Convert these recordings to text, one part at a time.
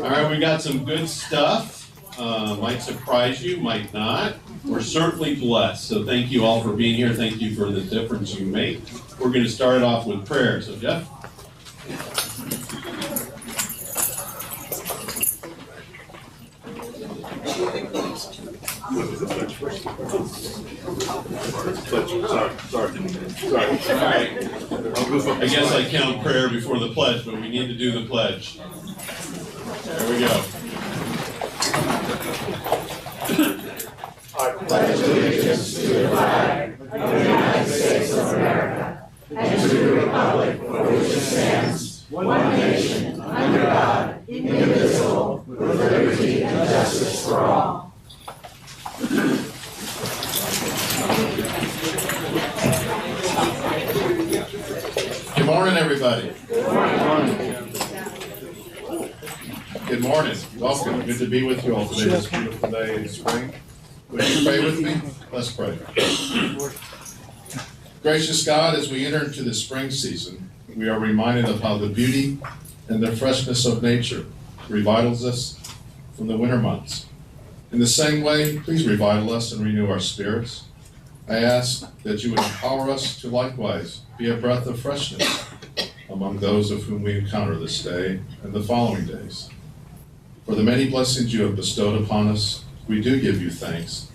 All right, we got some good stuff. Might surprise you, might not. We're certainly blessed. So thank you all for being here. Thank you for the difference you make. We're going to start it off with prayer. So Jeff. Sorry. All right. I guess I count prayer before the pledge, but we need to do the pledge. There we go. I pledge allegiance to the flag of the United States of America and to the republic for which it stands, one nation, under God, indivisible, with liberty and justice for all. Good morning, everybody. Good morning. Good morning. Welcome. Good to be with you all today. This beautiful day in spring. Would you pray with me? Let's pray. Gracious God, as we enter into the spring season, we are reminded of how the beauty and the freshness of nature revitals us from the winter months. In the same way, please revital us and renew our spirits. I ask that you would empower us to likewise be a breath of freshness among those of whom we encounter this day and the following days. For the many blessings you have bestowed upon us, we do give you thanks.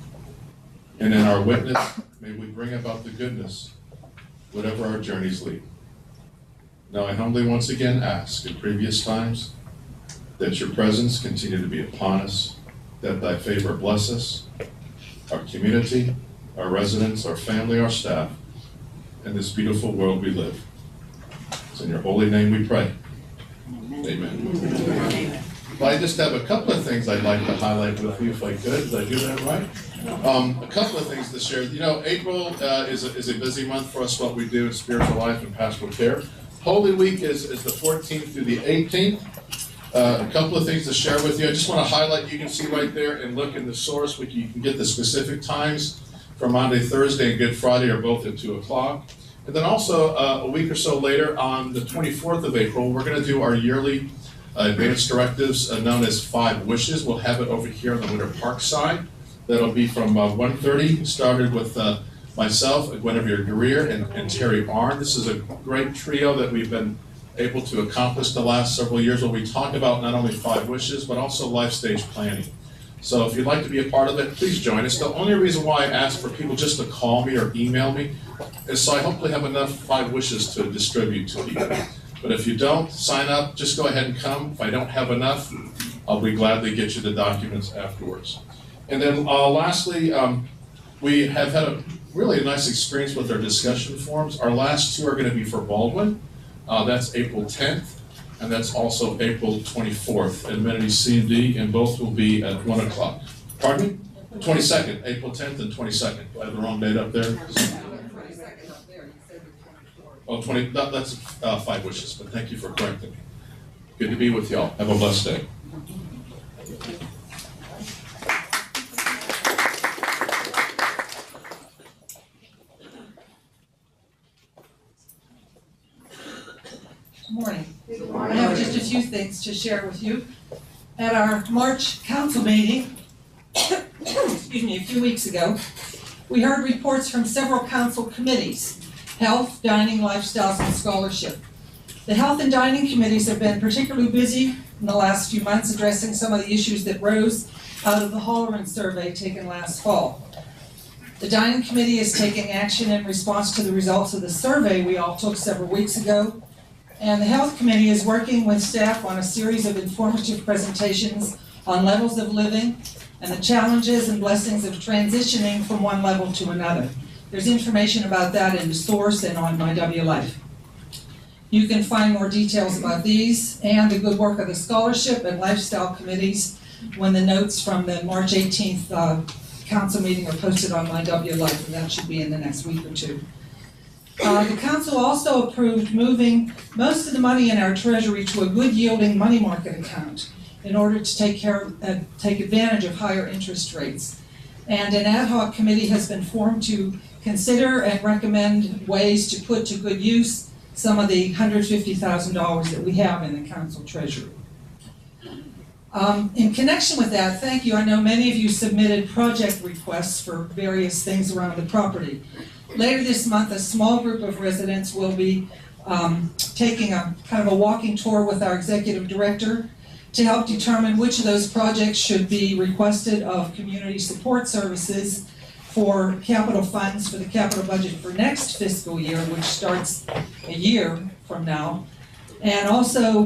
And in our witness, may we bring about the goodness, whatever our journeys lead. Now I humbly once again ask, in previous times, that your presence continue to be upon us, that thy favor bless us, our community, our residents, our family, our staff, and this beautiful world we live. It's in your holy name we pray. Amen. Well, I just have a couple of things I'd like to highlight with you, if I could. Did I do that right? A couple of things to share. You know, April is a busy month for us, what we do in spiritual life and pastoral care. Holy Week is the 14th through the 18th. A couple of things to share with you. I just want to highlight, you can see right there and look in the source, which you can get the specific times for Monday, Thursday, and Good Friday are both at 2 o'clock. And then also a week or so later, on the 24th of April, we're going to do our yearly advanced directives known as 5 Wishes. We'll have it over here on the Winter Park side. That'll be from 1:30. Started with myself, Guinevere Greer, and Terry Arnn. This is a great trio that we've been able to accomplish the last several years, where we talk about not only 5 wishes, but also life stage planning. So if you'd like to be a part of it, please join us. The only reason why I ask for people just to call me or email me is so I hopefully have enough 5 wishes to distribute to you. But if you don't sign up, just go ahead and come. If I don't have enough, I'll be glad to get you the documents afterwards. And then lastly, we have had a really nice experience with our discussion forums. Our last 2 are going to be for Baldwin. That's April 10th, and that's also April 24th at Amenities C&D, and both will be at 1 o'clock. Pardon me? 22nd, April 10th and 22nd. Do I have the wrong date up there? Oh, 20, that's 5 wishes, but thank you for correcting me. Good to be with y'all. Have a blessed day. Good morning. I have just a few things to share with you. At our March council meeting, excuse me, a few weeks ago, we heard reports from several council committees: Health, Dining, Lifestyles, and Scholarship. The Health and Dining committees have been particularly busy in the last few months addressing some of the issues that rose out of the Holloran survey taken last fall. The Dining Committee is taking action in response to the results of the survey we all took several weeks ago. And the Health Committee is working with staff on a series of informative presentations on levels of living and the challenges and blessings of transitioning from one level to another. There's information about that in the source and on MyWLife. You can find more details about these and the good work of the Scholarship and Lifestyle Committees when the notes from the March 18th council meeting are posted on MyWLife, and that should be in the next week or 2. The council also approved moving most of the money in our treasury to a good yielding money market account in order to take advantage of higher interest rates. And an ad hoc committee has been formed to consider and recommend ways to put to good use some of the $150,000 that we have in the council treasury. In connection with that, thank you. I know many of you submitted project requests for various things around the property. Later this month, a small group of residents will be taking a kind of a walking tour with our executive director to help determine which of those projects should be requested of community support services for capital funds for the capital budget for next fiscal year, which starts a year from now. And also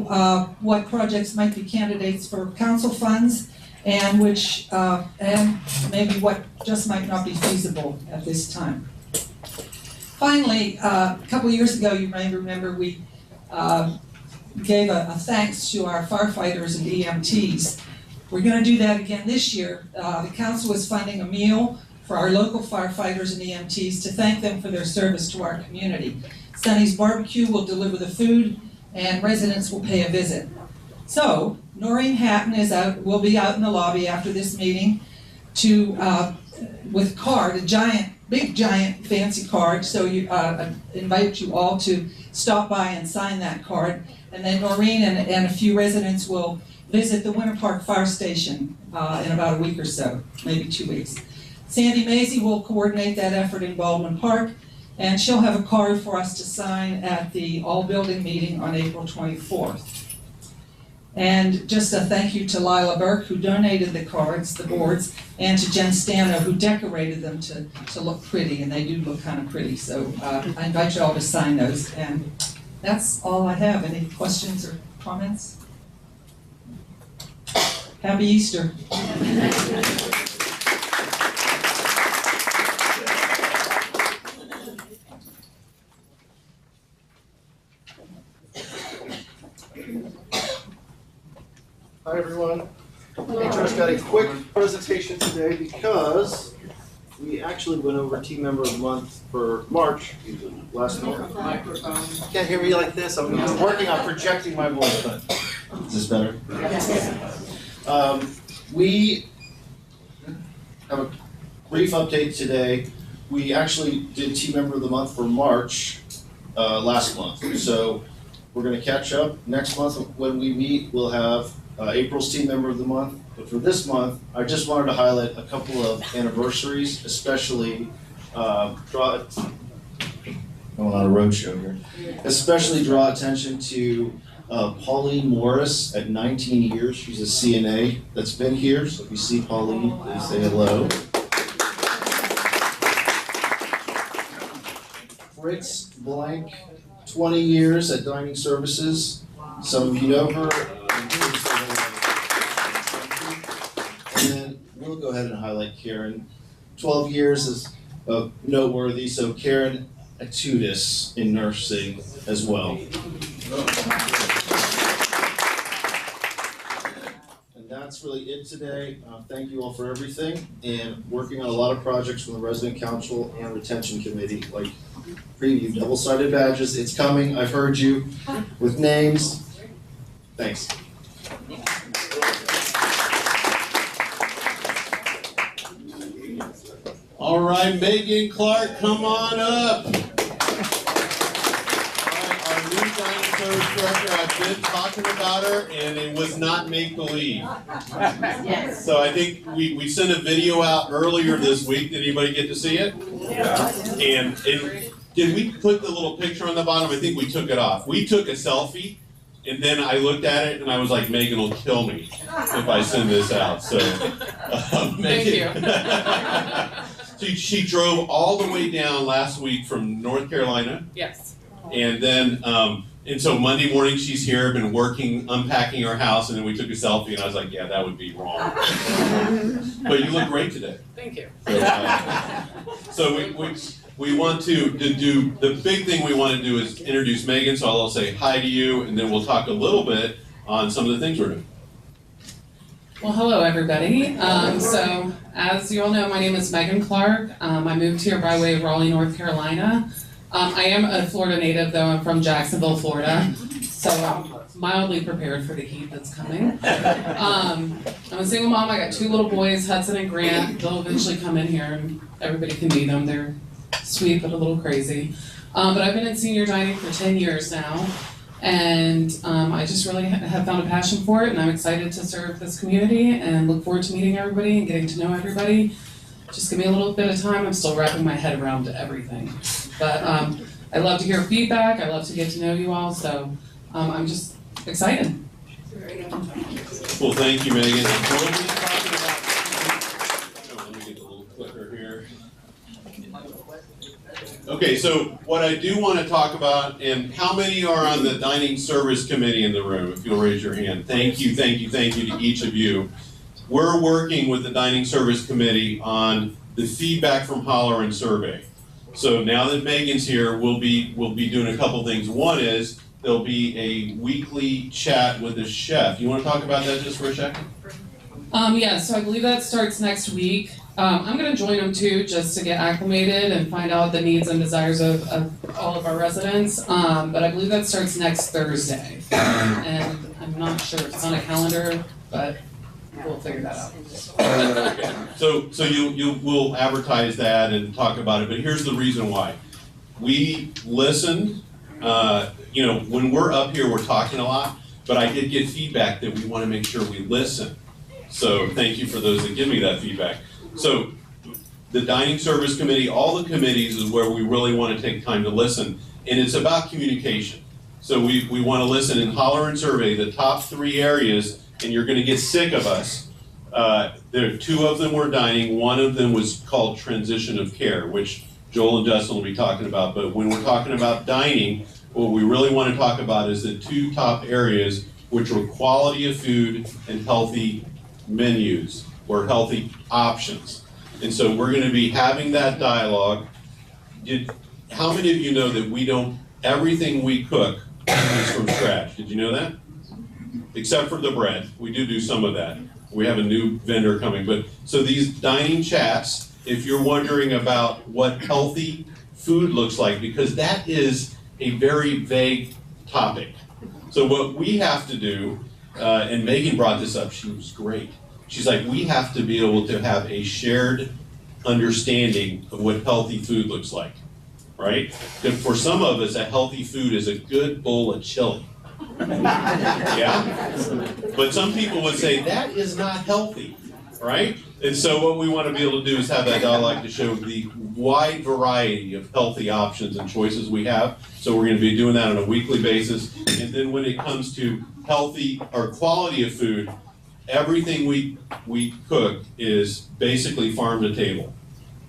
what projects might be candidates for council funds and which, and maybe what just might not be feasible at this time. Finally, a couple years ago, you may remember we gave a thanks to our firefighters and EMTs. We're going to do that again this year. The council is funding a meal for our local firefighters and EMTs to thank them for their service to our community. Sonny's Barbecue will deliver the food and residents will pay a visit. So, Noreen Hatton will be out in the lobby after this meeting with card, a big giant fancy card, so I invite you all to stop by and sign that card. And then Noreen and a few residents will visit the Winter Park Fire Station in about a week or so, maybe 2 weeks. Sandy Mazie will coordinate that effort in Baldwin Park, and she'll have a card for us to sign at the all-building meeting on April 24th. And just a thank you to Lila Burke, who donated the cards, the boards, and to Jen Stano, who decorated them to look pretty, and they do look kind of pretty. So I invite you all to sign those. And that's all I have. Any questions or comments? Happy Easter. Hi everyone. Just got a quick presentation today because we actually went over Team Member of the Month for March last month. Can't hear me like this. I'm working on projecting my voice, but is this better? We have a brief update today. We actually did Team Member of the Month for March last month, so we're going to catch up. Next month when we meet, we'll have April's Team Member of the Month. But for this month, I just wanted to highlight a couple of anniversaries, especially going on a roadshow here. Especially draw attention to Pauline Morris at 19 years. She's a CNA that's been here. So if you see Pauline, please say hello. Fritz Blank, 20 years at Dining Services. Some of you know her. And then we'll go ahead and highlight Karen. 12 years is noteworthy, so Karen Atudis in nursing as well. And that's really it today. Thank you all for everything, and working on a lot of projects from the Resident Council and Retention Committee, like preview, double-sided badges, it's coming, I've heard you, with names. Thanks. All right, Megan Clark, come on up. All right, our new dining service director, I've been talking about her, and it was not make-believe. Yes. So I think we sent a video out earlier this week. Did anybody get to see it? Yeah. And did we put the little picture on the bottom? I think we took it off. We took a selfie, and then I looked at it, and I was like, Megan will kill me if I send this out. So, Megan. Thank you. So she drove all the way down last week from North Carolina. Yes. And then, and so Monday morning she's here, been working, unpacking our house, and then we took a selfie, and I was like, yeah, that would be wrong. But you look great today. Thank you. So we want to do, the big thing we want to do is introduce Megan, so I'll say hi to you, and then we'll talk a little bit on some of the things we're doing. Well, hello, everybody. So, as you all know, my name is Megan Clark. I moved here by way of Raleigh, North Carolina. I am a Florida native, though. I'm from Jacksonville, Florida. So I'm mildly prepared for the heat that's coming. I'm a single mom. I got 2 little boys, Hudson and Grant. They'll eventually come in here, and everybody can meet them. They're sweet, but a little crazy. But I've been in senior dining for 10 years now. And I just really have found a passion for it, and I'm excited to serve this community and look forward to meeting everybody and getting to know everybody. Just give me a little bit of time, I'm still wrapping my head around everything. But I love to hear feedback, I love to get to know you all, so I'm just excited. Well, thank you, Megan. What are we talking about? Oh, let me get the little clicker here. Okay, so what I do want to talk about, and how many are on the dining service committee in the room, if you'll raise your hand. Thank you, thank you, thank you to each of you. We're working with the dining service committee on the feedback from Holler and survey. So now that Megan's here, we'll be doing a couple things. One is, there'll be a weekly chat with the chef. You want to talk about that just for a second? Yeah, so I believe that starts next week. I'm gonna join them too, just to get acclimated and find out the needs and desires of all of our residents. But I believe that starts next Thursday. And I'm not sure if it's on a calendar, but we'll figure that out. Okay. So we'll advertise that and talk about it, but here's the reason why. We listened, when we're up here, we're talking a lot, but I did get feedback that we want to make sure we listen. So thank you for those that give me that feedback. So the dining service committee, all the committees is where we really want to take time to listen, and it's about communication. So we want to listen and Holler and survey the top 3 areas, and you're going to get sick of us. There are 2 of them were dining, 1 of them was called transition of care, which Joel and Justin will be talking about. But when we're talking about dining, what we really want to talk about is the 2 top areas, which were quality of food and healthy menus or healthy options. And so we're going to be having that dialogue. How many of you know that everything we cook is from scratch? Did you know that? Except for the bread. We do some of that. We have a new vendor coming. But so these dining chats, if you're wondering about what healthy food looks like, because that is a very vague topic. So what we have to do, and Megan brought this up, she was great. She's like, we have to be able to have a shared understanding of what healthy food looks like, right? Because for some of us, a healthy food is a good bowl of chili. Yeah? But some people would say, that is not healthy, right? And so what we want to be able to do is have that dialogue to show the wide variety of healthy options and choices we have. So we're going to be doing that on a weekly basis. And then when it comes to healthy or quality of food, everything we cook is basically farm to table.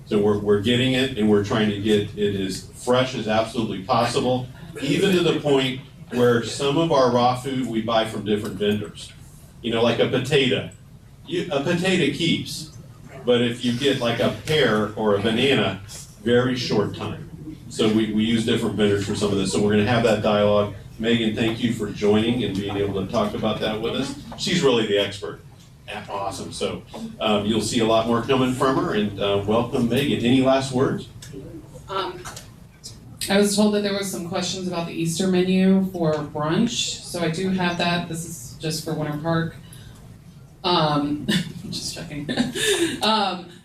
So we're getting it and we're trying to get it as fresh as absolutely possible, even to the point where some of our raw food we buy from different vendors. Like a potato. A potato keeps, but if you get like a pear or a banana, very short time. So we use different vendors for some of this. So we're going to have that dialogue. Megan, thank you for joining and being able to talk about that with us. She's really the expert. Awesome. So you'll see a lot more coming from her, and welcome, Megan. Any last words? I was told that there was some questions about the Easter menu for brunch, so I do have that. This is just for Winter Park. Just checking.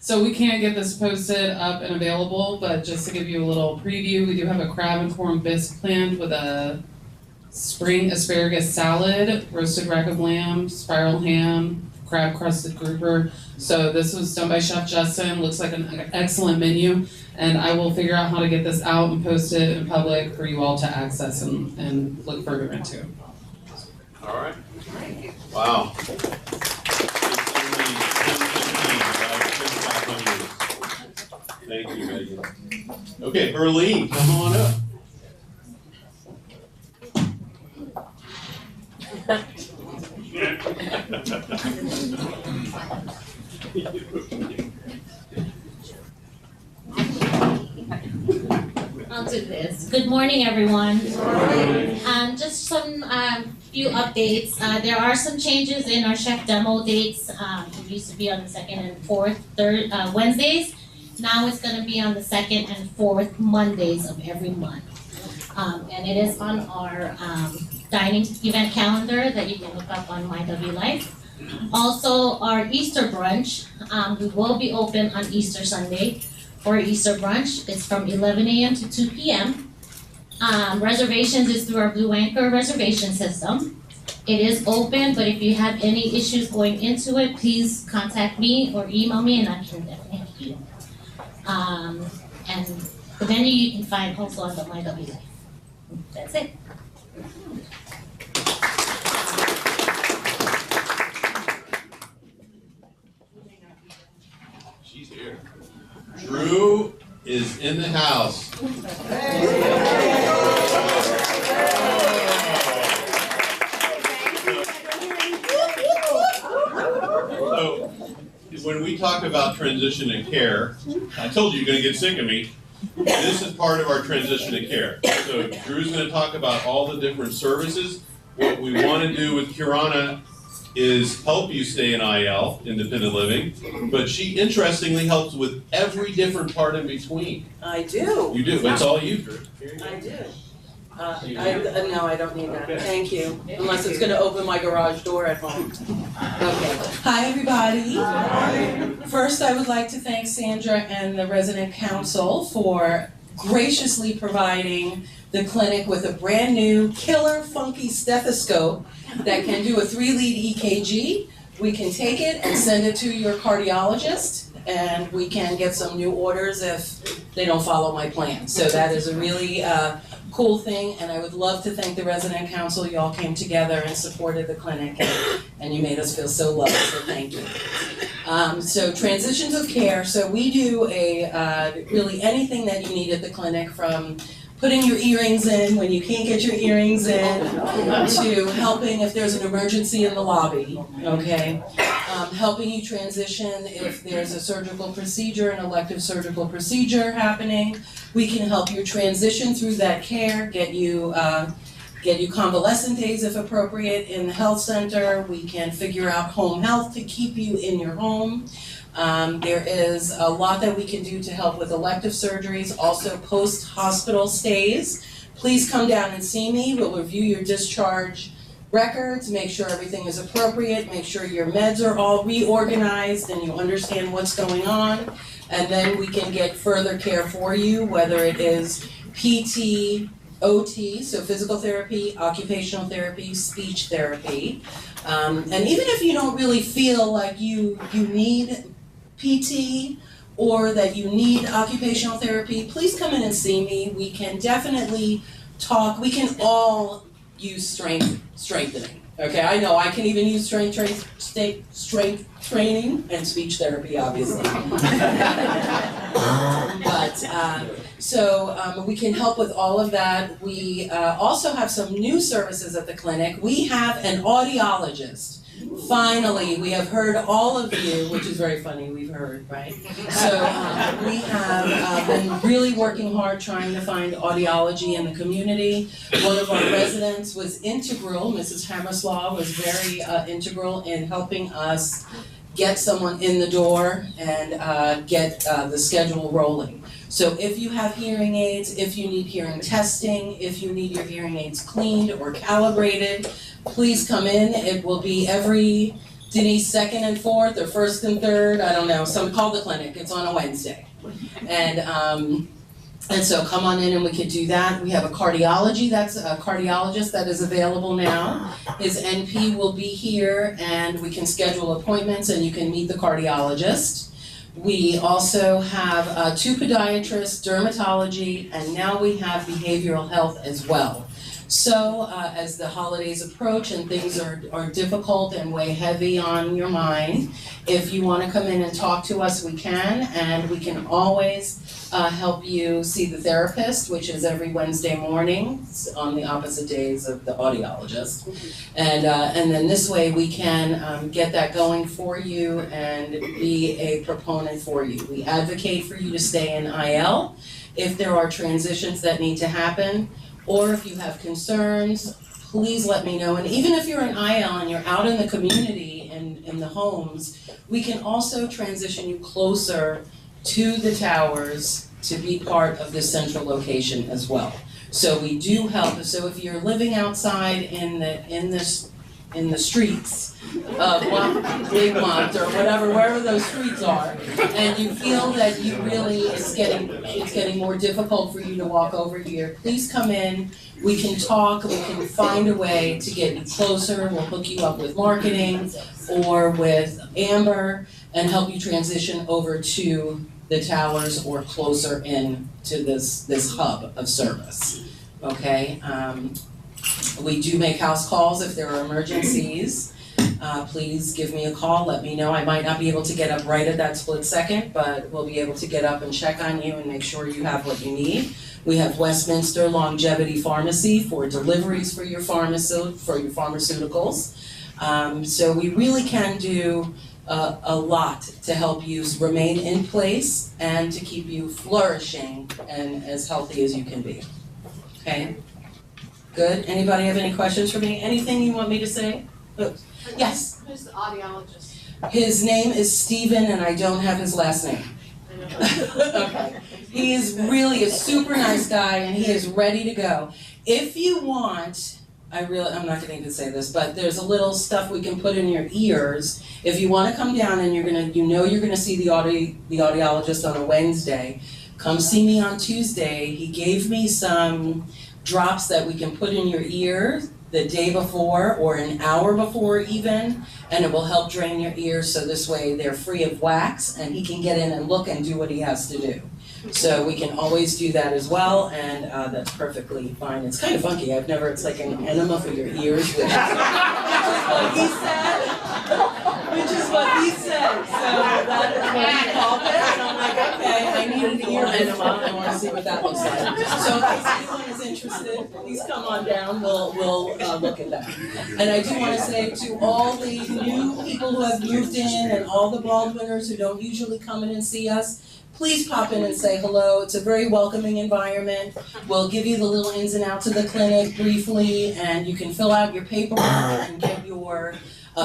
So we can't get this posted up and available, but just to give you a little preview, we do have a crab and corn bisque planned with a spring asparagus salad, roasted rack of lamb, spiral ham, crab crusted grouper. So this was done by Chef Justin. Looks like an excellent menu, and I will figure out how to get this out and post it in public for you all to access and look further into. All right. Wow. Thank you, Megan. Okay, Erlene, come on up. I'll do this. Good morning, everyone. Just some few updates. There are some changes in our chef demo dates. It used to be on the 2nd and 4th Wednesdays. Now it's going to be on the 2nd and 4th Mondays of every month. And it is on our dining event calendar that you can look up on MyWLife. Also, our Easter brunch, we will be open on Easter Sunday for Easter brunch. It's from 11 a.m. to 2 p.m. Reservations is through our Blue Anchor reservation system. It is open, but if you have any issues going into it, please contact me or email me and I can definitely help you. And the venue you can find also on the MyW. That's it. She's here. Drew is in the house. So, when we talk about transition and care, I told you you're gonna get sick of me. This is part of our transition and care. So Drew's gonna talk about all the different services. What we wanna do with Kirana is help you stay in IL, independent living, but she interestingly helps with every different part in between. I do. You do, it's all you, Drew. I do. No, I don't need that. Thank you. Unless it's gonna open my garage door at home. Okay. Hi, everybody. First, I would like to thank Sandra and the resident council for graciously providing the clinic with a brand new killer funky stethoscope that can do a 3-lead EKG. We can take it and send it to your cardiologist, and we can get some new orders if they don't follow my plan. So that is a really cool thing, and I would love to thank the resident council. You all came together and supported the clinic, and you made us feel so loved, so thank you. So transitions of care, so we do really anything that you need at the clinic, from putting your earrings in when you can't get your earrings in, to helping if there's an emergency in the lobby, okay? Helping you transition if there's a surgical procedure, an elective surgical procedure happening. We can help you transition through that care, get you convalescent days if appropriate in the health center. We can figure out home health to keep you in your home. There is a lot that we can do to help with elective surgeries, also post-hospital stays. Please come down and see me. We'll review your discharge records, make sure everything is appropriate, make sure your meds are all reorganized and you understand what's going on. And then we can get further care for you, whether it is PT, OT, so physical therapy, occupational therapy, speech therapy. And even if you don't really feel like you need PT or that you need occupational therapy, please come in and see me. We can definitely talk. We can all use strengthening. Okay, I know I can even use strength training and speech therapy, obviously. So we can help with all of that. We also have some new services at the clinic. We have an audiologist. Finally, we have heard all of you, which is very funny, we've heard, right? So we have been really working hard trying to find audiology in the community. One of our residents was integral, Mrs. Hammerslaw was very integral in helping us get someone in the door and get the schedule rolling. So if you have hearing aids, if you need hearing testing, if you need your hearing aids cleaned or calibrated, please come in. It will be every second and fourth or first and third, I don't know, call the clinic, it's on a Wednesday. And so come on in and we can do that. We have a cardiologist that is available now. His NP will be here and we can schedule appointments and you can meet the cardiologist. We also have 2 podiatrists, dermatology, and now we have behavioral health as well. So as the holidays approach and things are difficult and weigh heavy on your mind, if you want to come in and talk to us, we can, and we can always help you see the therapist, which is every Wednesday morning on the opposite days of the audiologist. And then this way we can get that going for you and be a proponent for you. We advocate for you to stay in IL if there are transitions that need to happen. Or if you have concerns, please let me know. And even if you're in IL and you're out in the community and in the homes, we can also transition you closer to the towers to be part of this central location as well. So we do help. So if you're living outside in this in the streets of Wigmont or whatever, wherever those streets are, and you feel that you really, it's getting more difficult for you to walk over here, please come in. We can talk, we can find a way to get you closer, we'll hook you up with marketing or with Amber and help you transition over to the towers or closer in to this hub of service, okay? We do make house calls if there are emergencies. Please give me a call, let me know. I might not be able to get up right at that split second, but we'll be able to get up and check on you and make sure you have what you need. We have Westminster Longevity Pharmacy for deliveries for your pharmaceuticals. So we really can do a lot to help you remain in place and to keep you flourishing and as healthy as you can be. Okay? Good. Anybody have any questions for me? Anything you want me to say? Yes? Who's the audiologist? His name is Steven and I don't have his last name. Okay. He is really a super nice guy and he is ready to go. If you want, I'm not gonna even say this, but there's a little stuff we can put in your ears. If you wanna come down and you're gonna see the audiologist on a Wednesday, come see me on Tuesday. He gave me some drops that we can put in your ear the day before or an hour before even, and it will help drain your ears so this way they're free of wax and he can get in and look and do what he has to do. So we can always do that as well, and that's perfectly fine. It's kind of funky. It's like an enema for your ears, which is what he said. So that is what he called it, and I'm like, okay, I need an ear enema, I want to see what that looks like. So if anyone is interested, please come on down, we'll look at that. And I do want to say to all the new people who have moved in and all the Baldwiners who don't usually come in and see us, please pop in and say hello. It's a very welcoming environment. We'll give you the little ins and outs of the clinic briefly, and you can fill out your paperwork and get your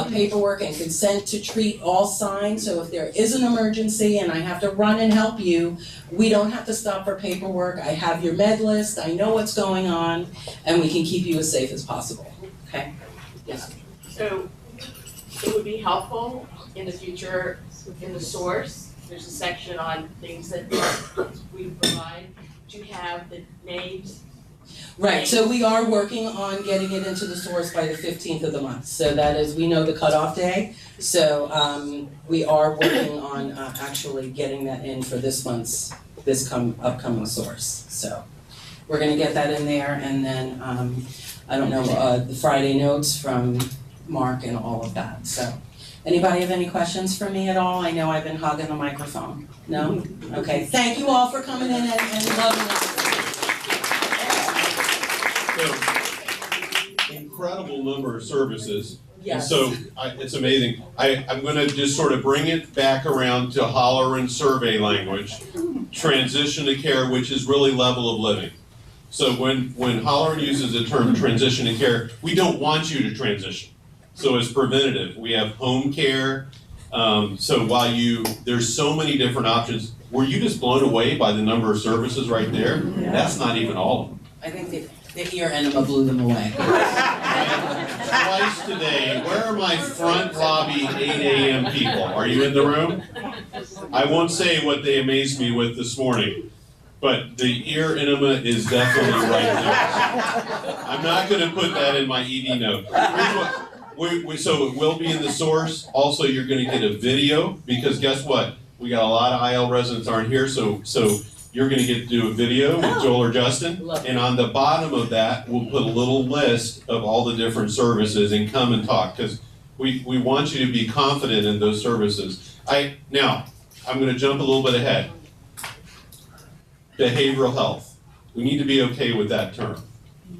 paperwork and consent to treat all signed. So if there is an emergency and I have to run and help you, we don't have to stop for paperwork. I have your med list, I know what's going on, and we can keep you as safe as possible. Okay? Yes. So it would be helpful in the future, in the source, there's a section on things that we provide, to have the names. Right, so we are working on getting it into the source by the 15th of the month. So that is, we know the cutoff day. So we are working on actually getting that in for this month's, upcoming source. So we're gonna get that in there, and then, I don't know, the Friday notes from Mark and all of that, so. Anybody have any questions for me at all? I know I've been hogging the microphone. No? Okay, thank you all for coming in and loving us. So, incredible number of services. Yes. And so, it's amazing. I'm gonna just sort of bring it back around to Holleran survey language, transition to care, which is really level of living. So when Holleran uses the term transition to care, we don't want you to transition. So it's preventative. We have home care. So while there's so many different options. Were you just blown away by the number of services right there? Yeah. That's not even all of them. I think the ear enema blew them away. Twice today, where are my front lobby 8 a.m. people? Are you in the room? I won't say what they amazed me with this morning, but the ear enema is definitely right there. I'm not gonna put that in my ED note. So it will be in the source. Also, you're going to get a video, because guess what? We got a lot of IL residents aren't here, so you're going to get to do a video with Joel or Justin. And on the bottom of that, we'll put a little list of all the different services and come and talk, because we want you to be confident in those services. Now, I'm going to jump a little bit ahead. Behavioral health. We need to be okay with that term.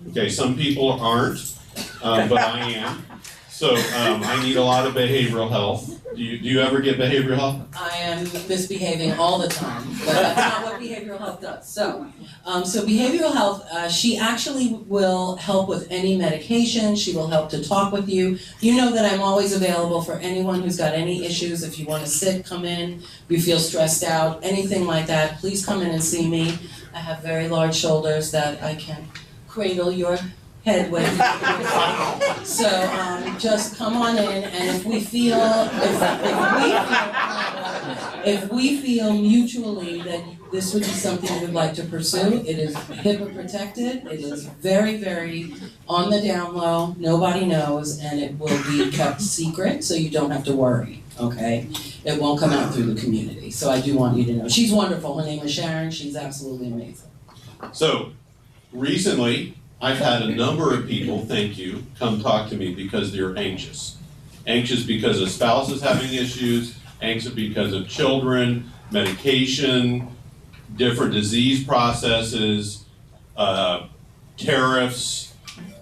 Okay, some people aren't, but I am. So I need a lot of behavioral health. Do you ever get behavioral health? I am misbehaving all the time, but that's not what behavioral health does. So behavioral health, she actually will help with any medication. She will help to talk with you. You know that I'm always available for anyone who's got any issues. If you want to sit, come in. You feel stressed out, anything like that, please come in and see me. I have very large shoulders that I can cradle your headway. So, just come on in, and if we feel, if we feel mutually that this would be something we'd like to pursue, it is HIPAA protected, it is very, very on the down low, nobody knows, and it will be kept secret, so you don't have to worry, okay? It won't come out through the community, so I do want you to know. She's wonderful, her name is Sharon, she's absolutely amazing. So, recently, I've had a number of people, thank you, come talk to me because they're anxious. Anxious because a spouse is having issues, anxious because of children, medication, different disease processes, tariffs,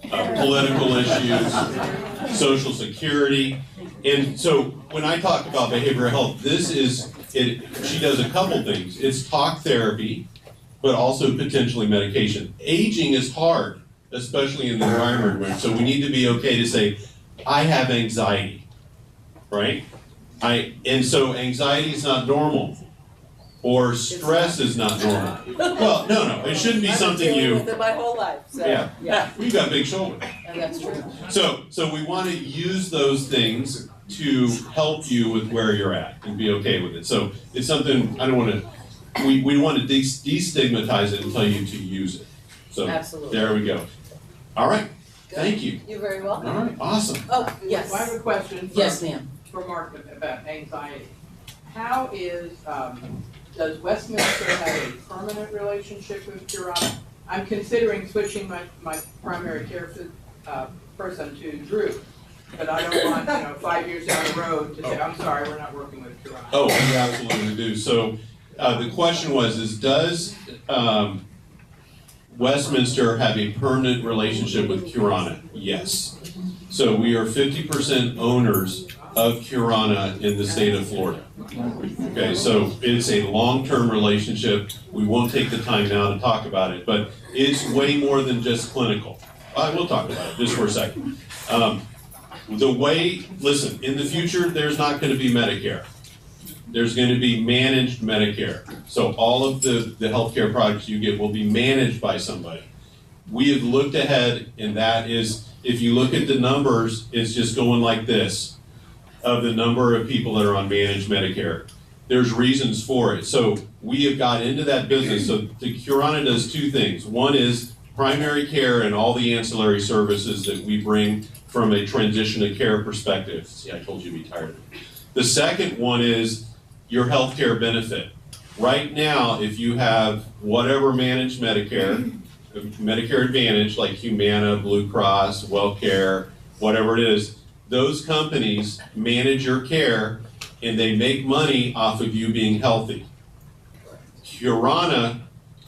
political issues, social security. And so when I talk about behavioral health, she does a couple things. It's talk therapy, but also potentially medication. Aging is hard, especially in the environment we're in. So we need to be okay to say, I have anxiety, right? And so anxiety is not normal, or stress is not normal. Well, no, it shouldn't be something I've been you. dealing with it my whole life, so, Yeah. You've got big shoulders. and that's true. So we want to use those things to help you with where you're at and be okay with it. So it's something, I don't want to, we want to destigmatize it and tell you to use it. So Absolutely. there we go. All right, Good. thank you. You're very welcome. All right, awesome. Oh, yes. I have a question Yes, ma'am. for Mark about anxiety. How does Westminster have a permanent relationship with Curana? I'm considering switching my primary care person to Drew, but I don't want, 5 years down the road to say, I'm sorry, we're not working with Curana. Oh, we absolutely do. So the question was, does Westminster have a permanent relationship with Curana? Yes. So we are 50% owners of Curana in the state of Florida. Okay, so it's a long-term relationship. We won't take the time now to talk about it, but it's way more than just clinical. We'll talk about it just for a second. Listen, in the future, there's not going to be Medicare. There's going to be managed Medicare. So all of the healthcare products you get will be managed by somebody. We have looked ahead, and that is, if you look at the numbers, it's just going like this, of the number of people that are on managed Medicare. There's reasons for it. So we have got into that business. So the Curana does two things. One is primary care and all the ancillary services that we bring from a transition to care perspective. See, I told you to be tired of it. The second one is your healthcare benefit. Right now, if you have whatever managed Medicare, Medicare Advantage, like Humana, Blue Cross, WellCare, whatever it is, those companies manage your care and they make money off of you being healthy. Curana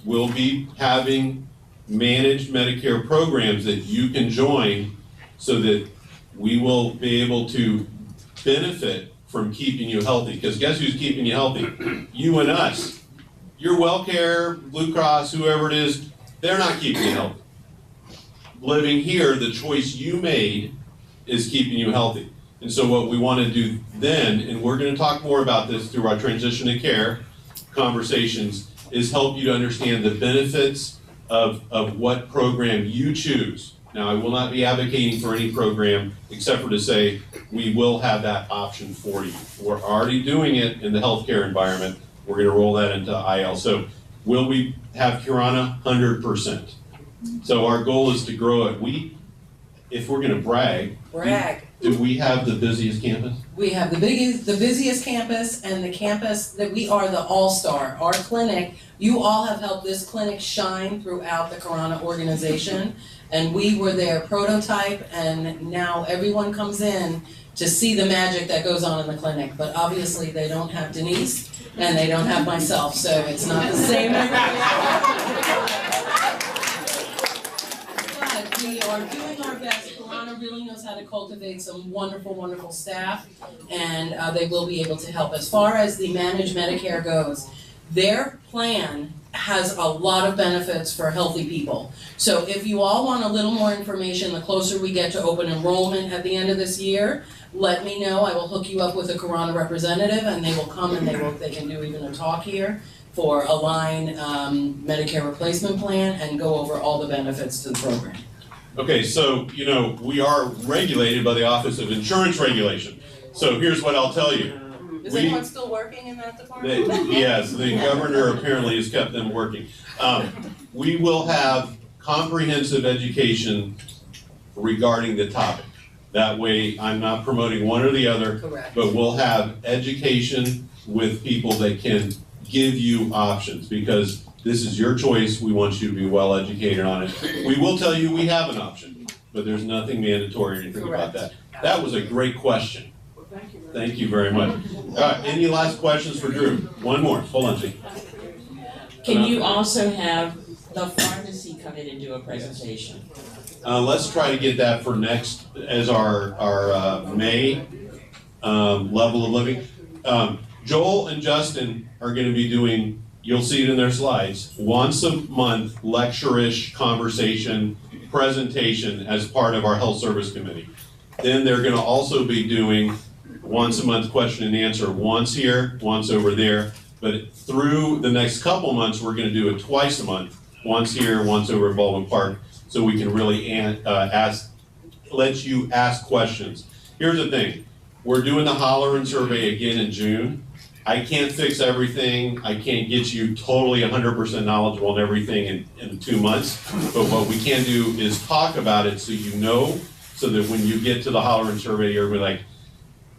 will be having managed Medicare programs that you can join so that we will be able to benefit from keeping you healthy. Because guess who's keeping you healthy? You and us. Your WellCare, Blue Cross, whoever it is, they're not keeping you healthy. Living here, the choice you made is keeping you healthy. And so what we want to do then, and we're going to talk more about this through our transition to care conversations, is help you to understand the benefits of what program you choose. Now, I will not be advocating for any program except for to say we will have that option for you. We're already doing it in the healthcare environment. We're going to roll that into IL. So will we have Curana? 100%. So our goal is to grow it. If we're going to brag, do we have the busiest campus? We have the busiest campus, and the campus that we are the all-star. Our clinic, you all have helped this clinic shine throughout the Curana organization, and we were their prototype, and now everyone comes in to see the magic that goes on in the clinic. But obviously they don't have Denise, and they don't have myself, so it's not the same. But we are doing our best. Curana really knows how to cultivate some wonderful, wonderful staff, and they will be able to help. As far as the managed Medicare goes, their plan has a lot of benefits for healthy people. So if you all want a little more information, the closer we get to open enrollment at the end of this year, let me know. I will hook you up with a Curana representative, and they will come and they can do even a talk here for Align Medicare replacement plan and go over all the benefits to the program. Okay, so, you know, we are regulated by the Office of Insurance Regulation. So here's what I'll tell you. Is We- anyone still working in that department? Yes, the governor apparently has kept them working. We will have comprehensive education regarding the topic. That way, I'm not promoting one or the other, Correct. but we'll have education with people that can give you options, because this is your choice. We want you to be well educated on it. We will tell you we have an option, but there's nothing mandatory or anything about that. That was a great question. Well, thank you very much. Thank you very much. Any last questions for Drew? One more, hold on, Steve. Can you also have the pharmacy come in and do a presentation? Let's try to get that for next, as our May level of living. Joel and Justin are gonna be doing, you'll see it in their slides, once a month lecture-ish conversation, presentation as part of our health service committee. Then they're gonna also be doing once a month question and answer, once here, once over there. But through the next couple months, we're gonna do it twice a month, once here, once over at Baldwin Park, so we can really let you ask questions. Here's the thing, we're doing the Holleran survey again in June. I can't fix everything, I can't get you totally 100% knowledgeable on everything in 2 months, but what we can do is talk about it so you know, so that when you get to the Holleran survey, you're gonna be like,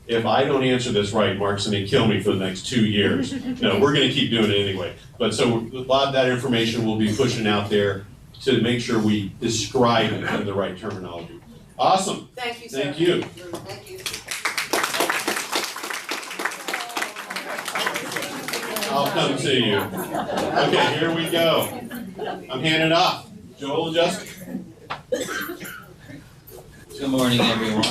if I don't answer this right, Mark's gonna kill me for the next 2 years. No, we're gonna keep doing it anyway. But so a lot of that information we'll be pushing out there to make sure we describe it in the right terminology. Awesome, Thank you, sir. thank you. Thank you. I'll come see you. Okay, here we go. I'm handing off. Joel and Justin. Good morning, everyone.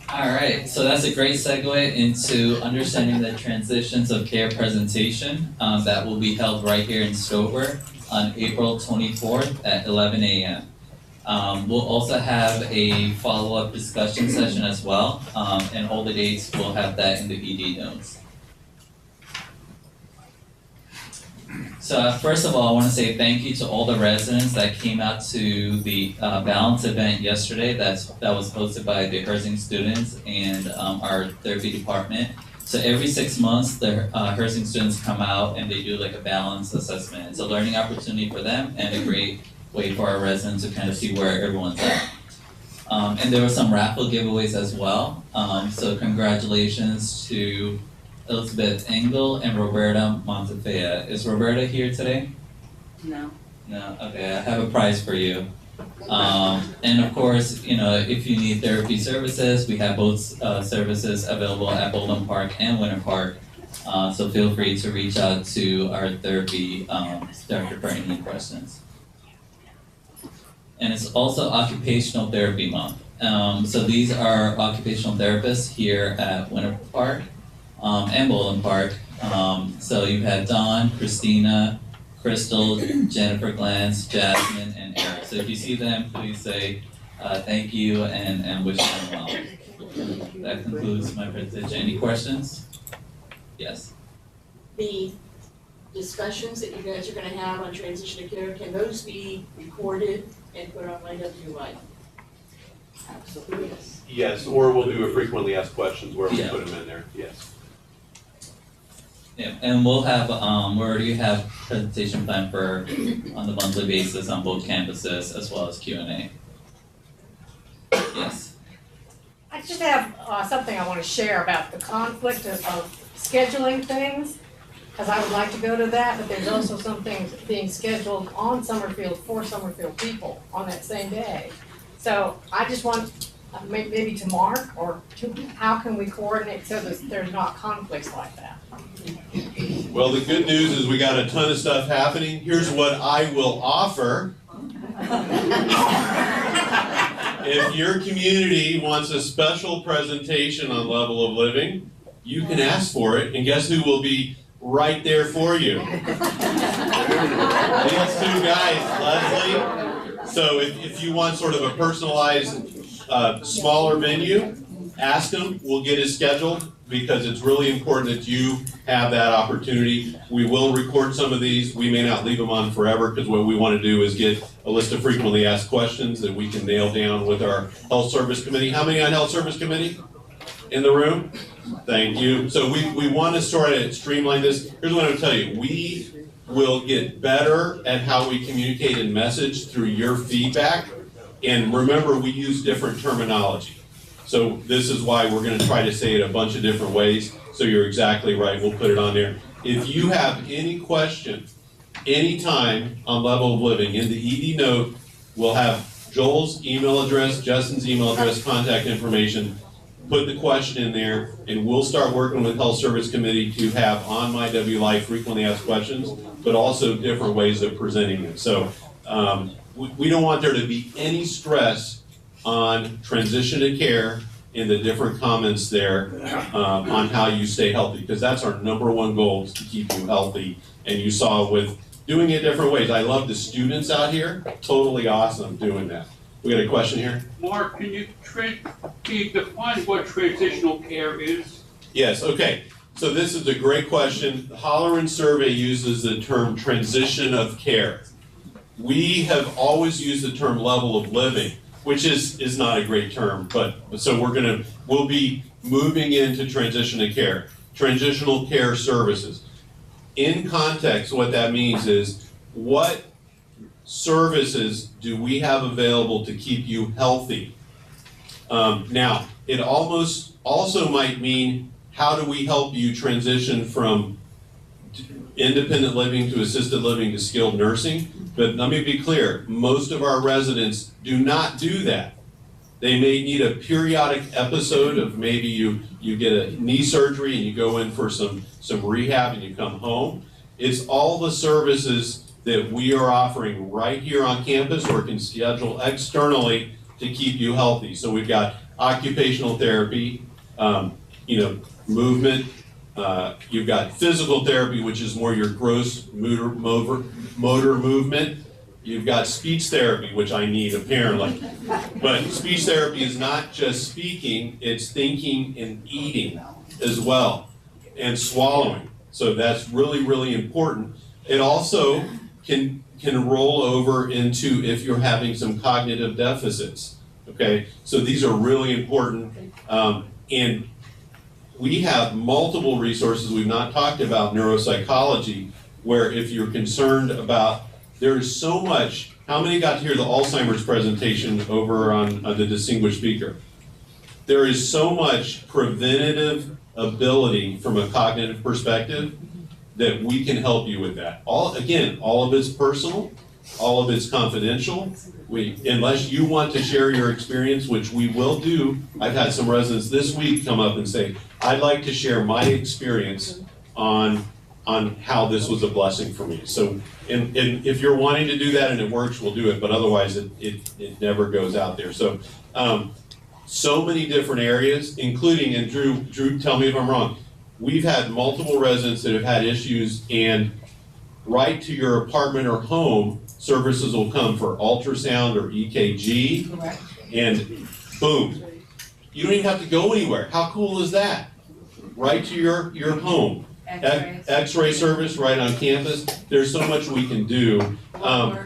All right, so that's a great segue into understanding the transitions of care presentation that will be held right here in Stover on April 24th at 11 a.m. We'll also have a follow-up discussion session as well, and all the dates, we'll have that in the ED notes. So first of all, I want to say thank you to all the residents that came out to the Balance event yesterday. That was hosted by the Herzing students and our therapy department. So every 6 months, the Herzing students come out and they do like a balance assessment. It's a learning opportunity for them and a great way for our residents to kind of see where everyone's at. And there were some raffle giveaways as well. So congratulations to Elizabeth Engel and Roberta Montefea. Is Roberta here today? No. No, okay, I have a prize for you. And of course, you know, if you need therapy services, we have both services available at Baldwin Park and Winter Park. So feel free to reach out to our therapy director for any questions. And it's also Occupational Therapy Month. So these are occupational therapists here at Winter Park and Baldwin Park. So you've had Dawn, Christina, Crystal, Jennifer Glantz, Jasmine, and Eric. So if you see them, please say thank you and wish them well. That concludes my presentation. Any questions? Yes. The discussions that you guys are gonna have on transition to care, can those be recorded and put on YWI? Absolutely, yes. Yes, or we'll do a frequently asked questions where we Yeah. put them in there, yes. Yeah, and we'll have, we already have presentation plan for, on the monthly basis on both campuses as well as Q&A. Yes. I just have something I want to share about the conflict of scheduling things, because I would like to go to that, but there's also some things being scheduled on Summerfield for Summerfield people on that same day. So I just want maybe to Mark, or to, how can we coordinate so that there's not conflicts like that? Well, the good news is we got a ton of stuff happening. Here's what I will offer. If your community wants a special presentation on level of living, you can ask for it, and guess who will be right there for you? These two guys, Leslie. So if you want sort of a personalized, smaller venue, ask them, we'll get it scheduled. because it's really important that you have that opportunity. We will record some of these. We may not leave them on forever, because what we want to do is get a list of frequently asked questions that we can nail down with our Health Service Committee. How many on Health Service Committee in the room? Thank you. So we want to sort of streamline this. Here's what I'm going to tell you. We will get better at how we communicate and message through your feedback. And remember, we use different terminology. So this is why we're going to try to say it a bunch of different ways. So you're exactly right. We'll put it on there. If you have any question, anytime on Level of Living, in the ED note, we'll have Joel's email address, Justin's email address, contact information. Put the question in there, and we'll start working with Health Service Committee to have on My W Life frequently asked questions, but also different ways of presenting it. So we don't want there to be any stress on transition to care in the different comments there on how you stay healthy, because that's our #1 goal, is to keep you healthy. And you saw with doing it different ways. I love the students out here, totally awesome doing that. We got a question here? Mark, can you define what transitional care is? Yes, okay. So this is a great question. The Holleran survey uses the term transition of care. We have always used the term level of living, which is not a great term, but so we'll be moving into transition to care, transitional care services. In context, what that means is, what services do we have available to keep you healthy? Now, it almost also might mean, how do we help you transition from independent living to assisted living to skilled nursing? But let me be clear, most of our residents do not do that. They may need a periodic episode of maybe you get a knee surgery and you go in for some rehab and you come home. It's all the services that we are offering right here on campus or can schedule externally to keep you healthy. So we've got occupational therapy, movement. You've got physical therapy, which is more your gross motor movement. You've got speech therapy, which I need apparently. But speech therapy is not just speaking, it's thinking and eating as well, and swallowing. So that's really, really important. It also can roll over into if you're having some cognitive deficits, okay? So these are really important. And we have multiple resources. We've not talked about neuropsychology, where if you're concerned about, there's so much. How many got to hear the Alzheimer's presentation over on the distinguished speaker? There is so much preventative ability from a cognitive perspective that we can help you with that. All of it's personal, all of it's confidential. Unless you want to share your experience, which we will do. I've had some residents this week come up and say, I'd like to share my experience on how this was a blessing for me. So, and if you're wanting to do that and it works, we'll do it, but otherwise it never goes out there. So, so many different areas, including, and Drew, tell me if I'm wrong, we've had multiple residents that have had issues, and right to your apartment or home, services will come for ultrasound or EKG. Correct. And boom, you don't even have to go anywhere. How cool is that? Right to your home. X-ray service right on campus. There's so much we can do.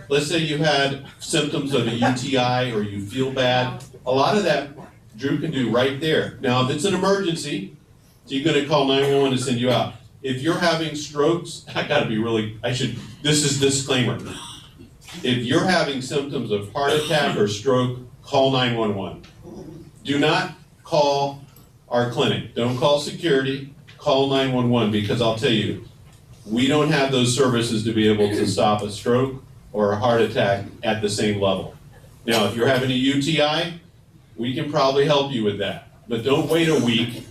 Let's say you had symptoms of a UTI or you feel bad. A lot of that Drew can do right there. Now, if it's an emergency, so you're gonna call 911 to send you out. If you're having strokes, this is disclaimer. If you're having symptoms of heart attack or stroke, call 911. Do not call our clinic. Don't call security, call 911, because I'll tell you, we don't have those services to be able to stop a stroke or a heart attack at the same level. Now, if you're having a UTI, we can probably help you with that, but don't wait a week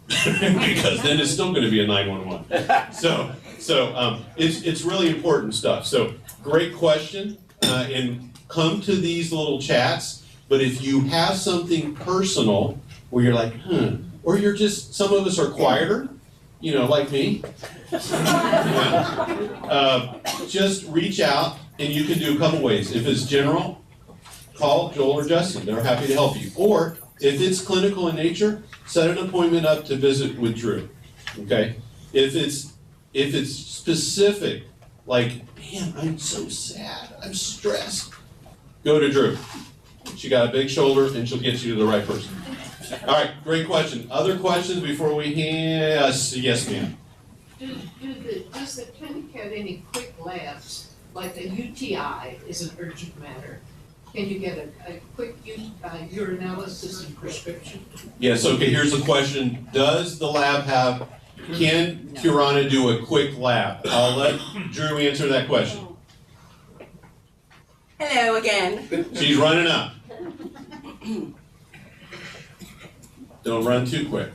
because then it's still going to be a 911. So it's really important stuff. So great question, and come to these little chats. But if you have something personal where you're like, or you're just, some of us are quieter, like me. Just reach out, and you can do a couple ways. If it's general, call Joel or Justin. They're happy to help you. Or If it's clinical in nature, set an appointment up to visit with Drew, okay? If it's specific, like, man, I'm so sad, I'm stressed, go to Drew. She got a big shoulder and she'll get you to the right person. All right, great question. Other questions before we yes, ma'am. Does the clinic have any quick labs, like a UTI is an urgent matter? Can you get a quick urinalysis and prescription? Yes, okay, here's the question. Can Curana do a quick lab? I'll let Drew answer that question. Hello again. She's running up. Don't run too quick.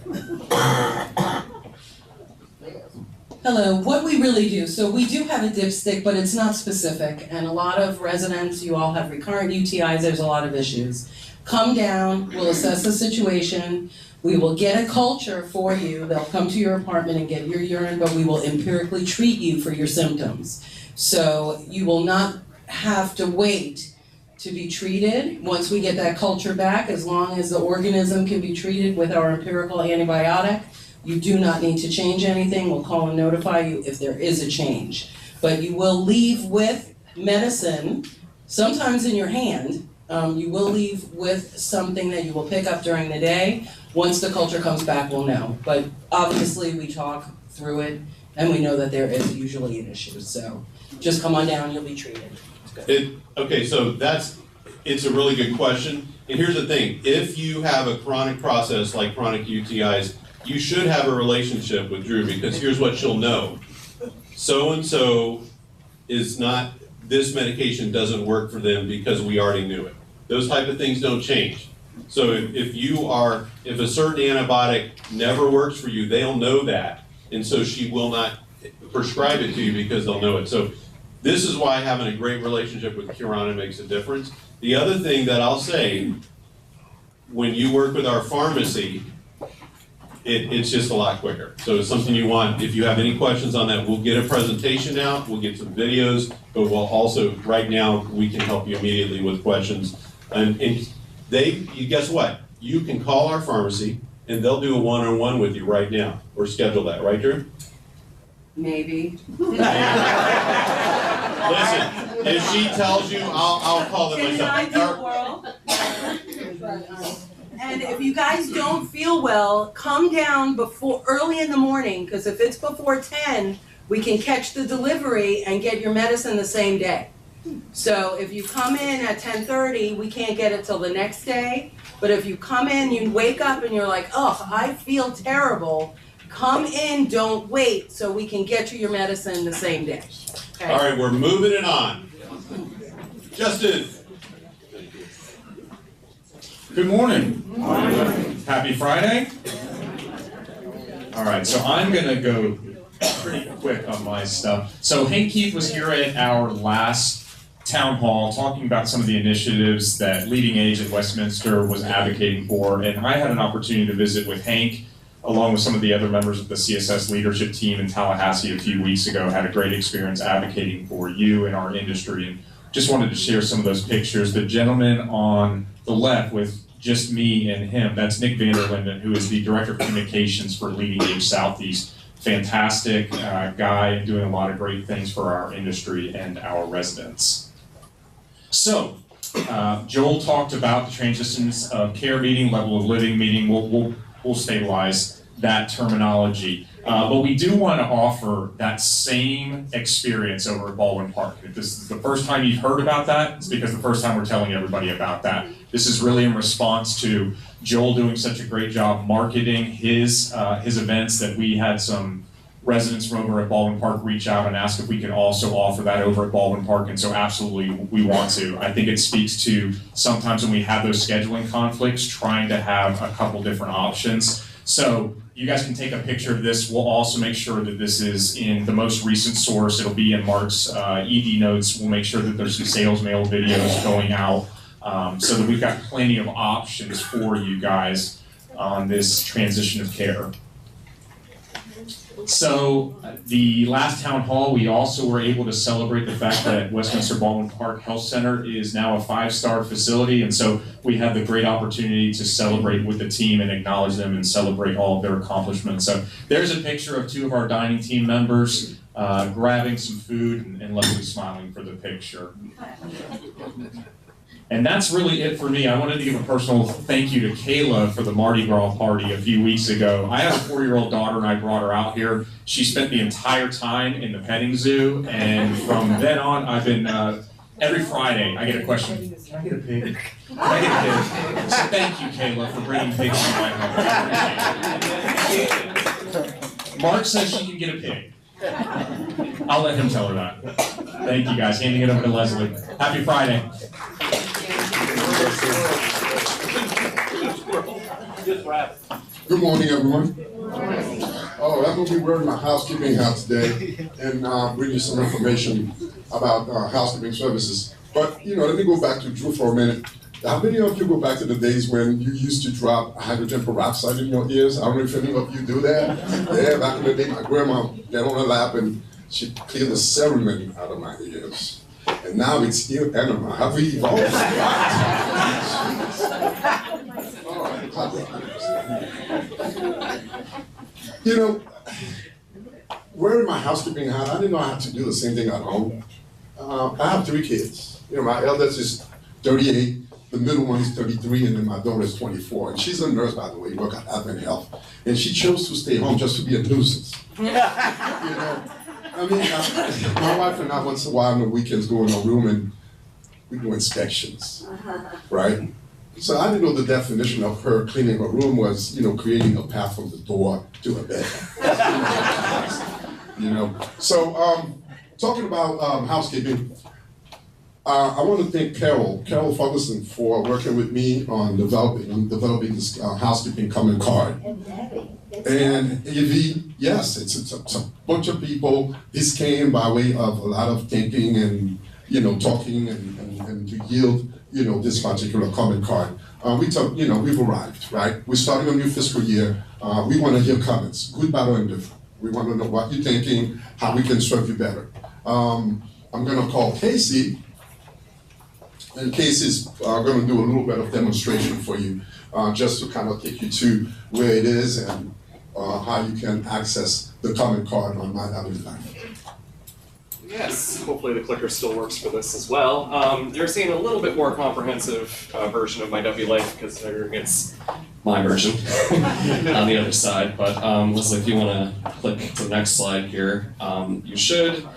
Hello, what we really do, so we do have a dipstick, but it's not specific, and a lot of residents, you all have recurrent UTIs, there's a lot of issues. Come down, we'll assess the situation, we will get a culture for you, they'll come to your apartment and get your urine, but we will empirically treat you for your symptoms. So you will not have to wait to be treated. Once we get that culture back, as long as the organism can be treated with our empirical antibiotic, you do not need to change anything. We'll call and notify you if there is a change. But you will leave with medicine, sometimes in your hand. You will leave with something that you will pick up during the day. Once the culture comes back, we'll know. But obviously, we talk through it, and we know that there is usually an issue. So just come on down, you'll be treated. Okay, so it's a really good question. And here's the thing, if you have a chronic process like chronic UTIs, you should have a relationship with Drew, because here's what she'll know. So-and-so is not, this medication doesn't work for them because we already knew it. Those type of things don't change. So if a certain antibiotic never works for you, they'll know that. And so she will not prescribe it to you because they'll know it. So this is why having a great relationship with Curana makes a difference. The other thing that I'll say, when you work with our pharmacy, it's just a lot quicker. So it's something you want. If you have any questions on that, we'll get a presentation out, we'll get some videos, but we'll also, right now, we can help you immediately with questions. And guess what? You can call our pharmacy and they'll do a one-on-one with you right now, or schedule that, right, Drew? Maybe. Listen, if she tells you, I'll call them In an myself. ideal world. And if you guys don't feel well, come down early in the morning, because if it's before 10, we can catch the delivery and get your medicine the same day. So if you come in at 10:30, we can't get it till the next day. But if you come in, you wake up and you're like, oh, I feel terrible, come in, don't wait, so we can get you your medicine the same day. Okay? All right, we're moving it on. Justin. Good morning. Happy Friday. All right, so I'm gonna go pretty quick on my stuff. So Hank Keith was here at our last town hall talking about some of the initiatives that Leading Age at Westminster was advocating for, and I had an opportunity to visit with Hank along with some of the other members of the CSS leadership team in Tallahassee a few weeks ago. Had a great experience advocating for you and our industry, and just wanted to share some of those pictures. The gentleman on the left with just me and him, that's Nick Vanderlinden, who is the Director of Communications for Leading Age Southeast. Fantastic guy, doing a lot of great things for our industry and our residents. So, Joel talked about the transitions of care meeting, level of living meeting. We'll stabilize that terminology. But we do want to offer that same experience over at Baldwin Park. If this is the first time you've heard about that, it's because the first time we're telling everybody about that. This is really in response to Joel doing such a great job marketing his events, that we had some residents from over at Baldwin Park reach out and ask if we could also offer that over at Baldwin Park, and so absolutely we want to. I think it speaks to sometimes when we have those scheduling conflicts, trying to have a couple different options. So you guys can take a picture of this. We'll also make sure that this is in the most recent source. It'll be in Mark's ED notes. We'll make sure that there's some sales mail videos going out, so that we've got plenty of options for you guys on this transition of care. So the last town hall, we also were able to celebrate the fact that Westminster Baldwin Park Health Center is now a 5-star facility, and so we had the great opportunity to celebrate with the team and acknowledge them and celebrate all of their accomplishments. So there's a picture of 2 of our dining team members grabbing some food and Leslie smiling for the picture. And that's really it for me. I wanted to give a personal thank you to Kayla for the Mardi Gras party a few weeks ago. I have a 4-year-old daughter and I brought her out here. She spent the entire time in the petting zoo, and from then on I've been, every Friday I get a question, can I get a pig? Can I get a pig? So thank you, Kayla, for bringing pigs to my home. Mark says she can get a pig. I'll let him tell her that. Thank you guys, handing it over to Leslie. Happy Friday. Good morning, everyone. Oh, I'm going to be wearing my housekeeping hat today and bring you some information about housekeeping services. But, let me go back to Drew for a minute. How many of you go back to the days when you used to drop hydrogen peroxide in your ears? I don't know if any of you do that. Yeah, back in the day, my grandma got on her lap and she'd clear the ceremony out of my ears. And now it's ear enema. Have we evolved? Wearing my housekeeping hat, I didn't know I had to do the same thing at home. I have 3 kids. My eldest is 38, the middle one is 33, and then my daughter is 24. And she's a nurse, by the way, work at Advent Health. And she chose to stay home just to be a nuisance. My wife and I once in a while on the weekends go in our room and we do inspections, right? So I didn't know the definition of her cleaning her room was, creating a path from the door to her bed. So talking about housekeeping, I want to thank Carol Ferguson for working with me on developing this housekeeping common card. And yes, it's a bunch of people. This came by way of a lot of thinking and talking and to yield this particular common card. We've arrived, right? We're starting a new fiscal year. We want to hear comments, good, bad, or indifferent. We want to know what you're thinking, how we can serve you better. I'm going to call Casey, and Casey's going to do a little bit of demonstration for you, just to kind of take you to where it is and how you can access the common card on My W Life. Yes, hopefully the clicker still works for this as well. You're seeing a little bit more comprehensive version of My W Life because it's my version on the other side. But Leslie, if you want to click to the next slide here, you should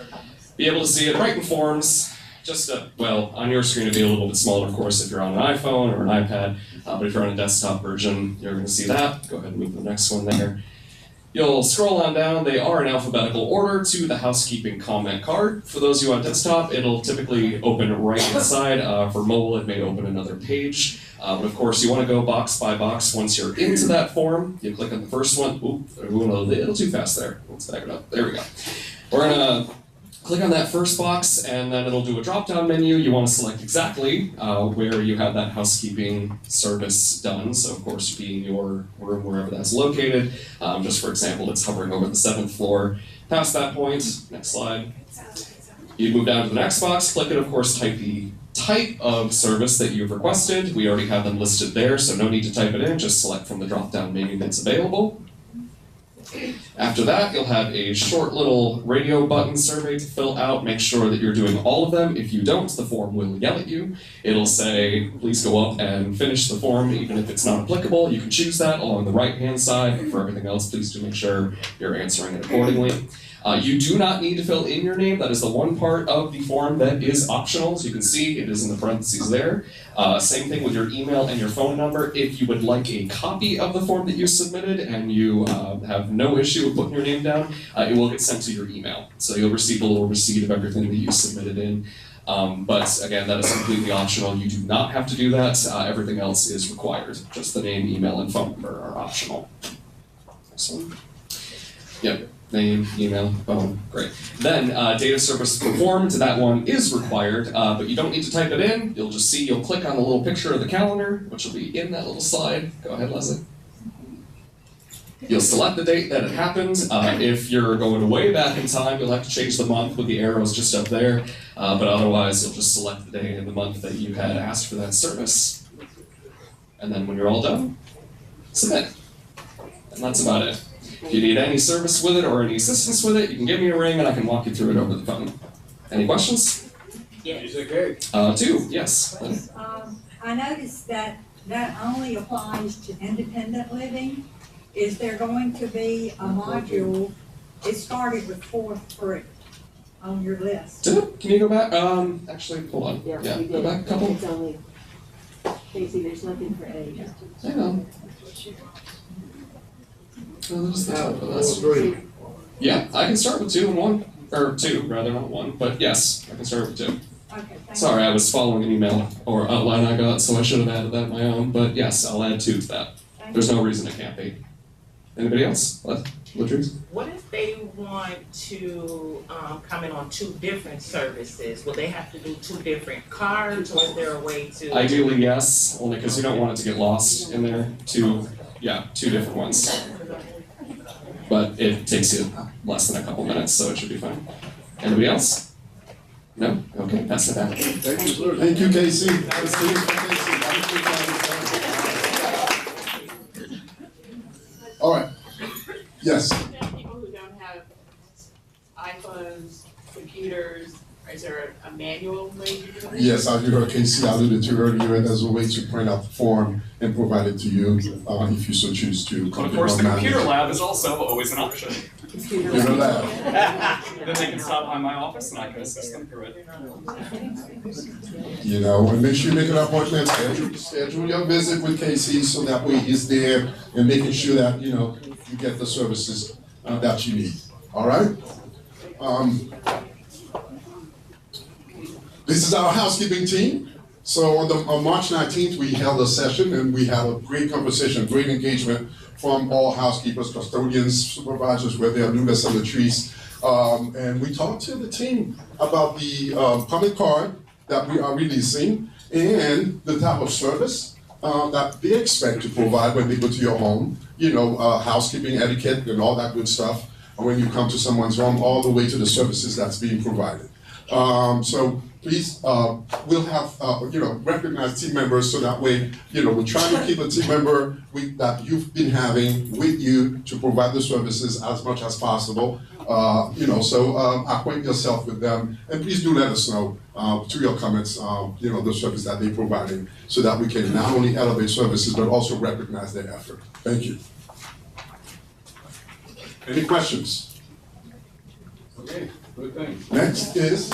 be able to see it right in Forms. Just, on your screen it'd be a little bit smaller, of course, if you're on an iPhone or an iPad. But if you're on a desktop version, you're going to see that. Go ahead and move to the next one there. You'll scroll on down. They are in alphabetical order to the housekeeping comment card. For those of you on desktop, it'll typically open right inside. For mobile, it may open another page. But of course, you want to go box by box. Once you're into that form, you click on the first one. Oop, we're going a little too fast there. Let's back it up. There we go. We're going to click on that first box, and then it'll do a drop-down menu. You want to select exactly where you have that housekeeping service done. So, of course, being your room, wherever that's located. Just for example, it's hovering over the 7th floor. Past that point, next slide. You move down to the next box, click it, of course, type the type of service that you've requested. We already have them listed there, so no need to type it in. Just select from the drop-down menu that's available. After that, you'll have a short little radio button survey to fill out. Make sure that you're doing all of them. If you don't, the form will yell at you. It'll say, please go up and finish the form, even if it's not applicable. You can choose that along the right-hand side. For everything else, please do make sure you're answering it accordingly. You do not need to fill in your name. That is the one part of the form that is optional. As you can see, it is in the parentheses there. Same thing with your email and your phone number. If you would like a copy of the form that you submitted and you have no issue with putting your name down, it will get sent to your email. So you'll receive a little receipt of everything that you submitted in. But again, that is completely optional. You do not have to do that. Everything else is required. Just the name, email, and phone number are optional. Excellent. Yep. Name, email, phone, great. Then data service performed, that one is required, but you don't need to type it in. You'll just see, you'll click on the little picture of the calendar, which will be in that little slide. Go ahead, Leslie. You'll select the date that it happened. If you're going way back in time, you'll have to change the month with the arrows just up there. But otherwise, you'll just select the day and the month that you had asked for that service. And then when you're all done, submit. And that's about it. If you need any service with it or any assistance with it, you can give me a ring and I can walk you through it over the phone. Any questions? Yes. Two, yes. I noticed that only applies to independent living. Is there going to be a module, it started with 4-3 on your list? Did it? Can you go back? Actually, hold on. Yeah, go back a couple. It's only, Casey, there's nothing for age. Hang on. Oh, that is the top of this. Yeah, I can start with 2 and 1. Or 2, rather, not 1. But yes, I can start with 2. Okay, thank Sorry, I was following an email or outline I got, so I should have added that on my own. But yes, I'll add 2 to that. There's no reason it can't be. Anybody else? Latrice? What if they want to come in on 2 different services? Will they have to do 2 different cards, or is there a way to? Ideally, yes, only because you don't want it to get lost in there. 2 different ones. But it takes you less than a couple minutes, so it should be fine. Anybody else? No? Okay, pass it back. Thank you, Casey. All right. Yes. People who don't have iPhones, computers, is there a manual way to do it? Yes, as you heard Casey alluded to earlier, and there's a way to print out the form and provide it to you if you so choose to. But of course, the computer lab is also always an option. Computer lab. Then they can stop by my office and I can assist them through it. You know, and make sure you make an appointment, schedule your visit with Casey so that way he's there and making sure that, you know, you get the services that you need. All right? This is our housekeeping team. So on March 19th, we held a session and we had a great conversation, great engagement from all housekeepers, custodians, supervisors, where they are new trees. And we talked to the team about the comment card that we are releasing and the type of service that they expect to provide when they go to your home. You know, housekeeping etiquette and all that good stuff. And when you come to someone's home, all the way to the services that's being provided. So please, we'll have, recognized team members so that way, we're trying to keep a team member that you've been having with you to provide the services as much as possible. So acquaint yourself with them and please do let us know through your comments, the service that they're providing so that we can not only elevate services but also recognize their effort. Thank you. Any questions? Okay, good thing. Next is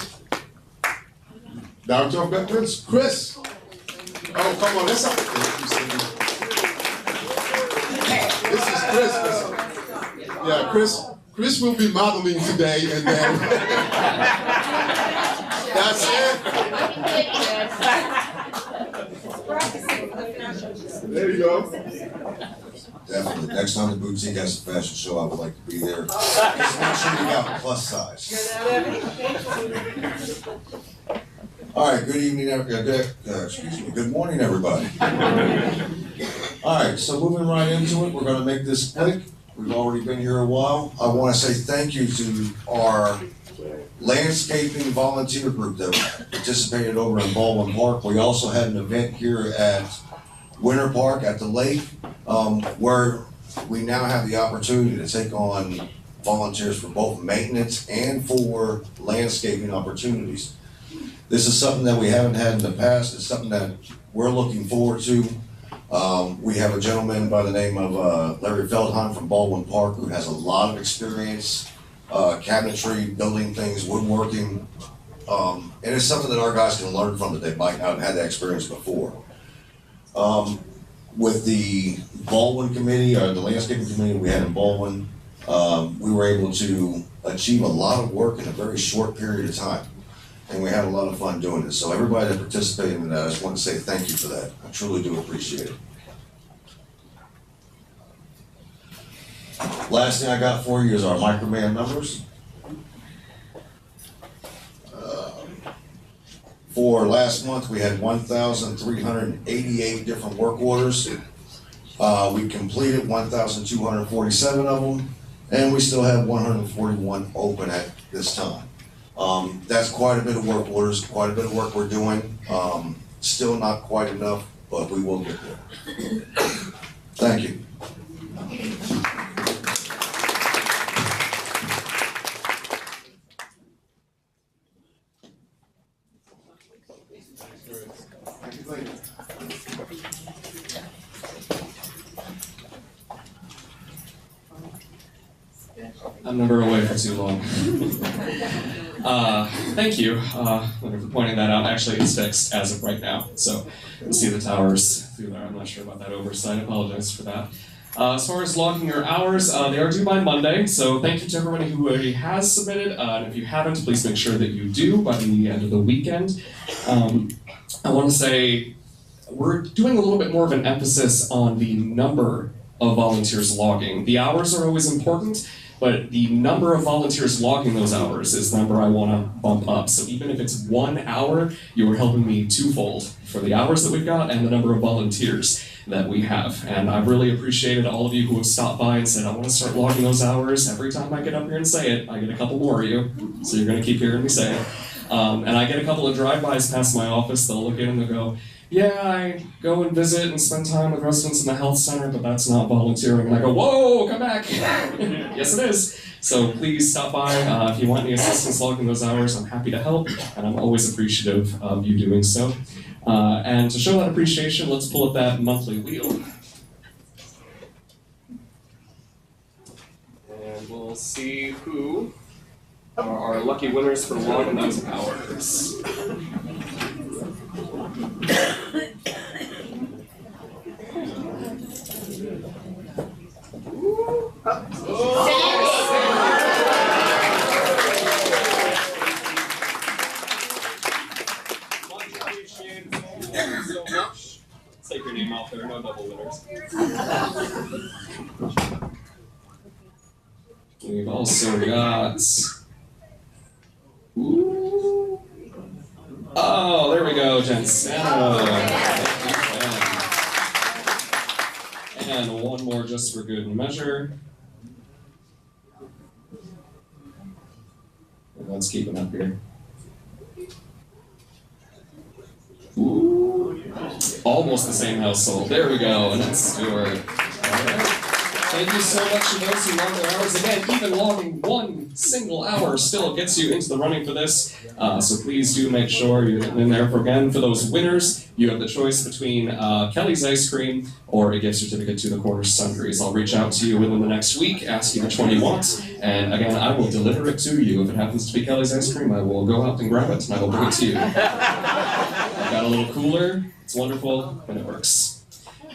Director of Veterans, Chris. Oh, come on, let's have This is Chris. Yeah, Chris will be modeling today and then that's it. There you go. Definitely. Next time the boutique has a fashion show, I would like to be there. Just make sure you got plus size. All right. Good evening. Good morning, everybody. All right. So moving right into it, we're going to make this quick. We've already been here a while. I want to say thank you to our landscaping volunteer group that participated over in Baldwin Park. We also had an event here at Winter Park at the lake, where we now have the opportunity to take on volunteers for both maintenance and for landscaping opportunities. This is something that we haven't had in the past. It's something that we're looking forward to. We have a gentleman by the name of Larry Feldheim from Baldwin Park who has a lot of experience, cabinetry, building things, woodworking, and it's something that our guys can learn from that they might not have had that experience before. With the Baldwin committee, or the landscaping committee we had in Baldwin, we were able to achieve a lot of work in a very short period of time. And we had a lot of fun doing it. So everybody that participated in that, I just want to say thank you for that. I truly do appreciate it. Last thing I got for you is our Microman numbers. For last month, we had 1,388 different work orders. We completed 1,247 of them, and we still have 141 open at this time. That's quite a bit of work orders, quite a bit of work we're doing. Still not quite enough, but we will get there. Thank you. I'm never away for too long. Thank you for pointing that out. Actually, it's fixed as of right now, so you'll see the towers through there. I'm not sure about that oversight. I apologize for that. As far as logging your hours, they are due by Monday, so thank you to everybody who already has submitted. And if you haven't, please make sure that you do by the end of the weekend. I want to say we're doing a little bit more of an emphasis on the number of volunteers logging. The hours are always important, but the number of volunteers logging those hours is the number I want to bump up. So even if it's 1 hour, you are helping me twofold for the hours that we've got and the number of volunteers that we have. And I've really appreciated all of you who have stopped by and said, I want to start logging those hours. Every time I get up here and say it, I get a couple more of you. So you're going to keep hearing me say it. And I get a couple of drive-bys past my office. They'll look in and they'll go, yeah, I go and visit and spend time with residents in the health center, but that's not volunteering. And I go, whoa, come back. Yes, it is. So please stop by. If you want any assistance logging those hours, I'm happy to help, and I'm always appreciative of you doing so. And to show that appreciation, let's pull up that monthly wheel. And we'll see who are our lucky winners for logging those hours. Take your name out there, no double winners. We've also got. Ooh. Oh, there we go, Jen Sano. And one more just for good measure. And let's keep it up here. Ooh. Almost the same household. There we go, and that's Stuart. Thank you so much to those who log their hours. Again, even logging 1 single hour still gets you into the running for this. So please do make sure you're getting in there. For those winners, you have the choice between Kelly's Ice Cream or a gift certificate to the Corner Sundries. I'll reach out to you within the next week, ask you which one you want, and again, I will deliver it to you. If it happens to be Kelly's Ice Cream, I will go out and grab it, and I will bring it to you. I've got a little cooler. It's wonderful, and it works.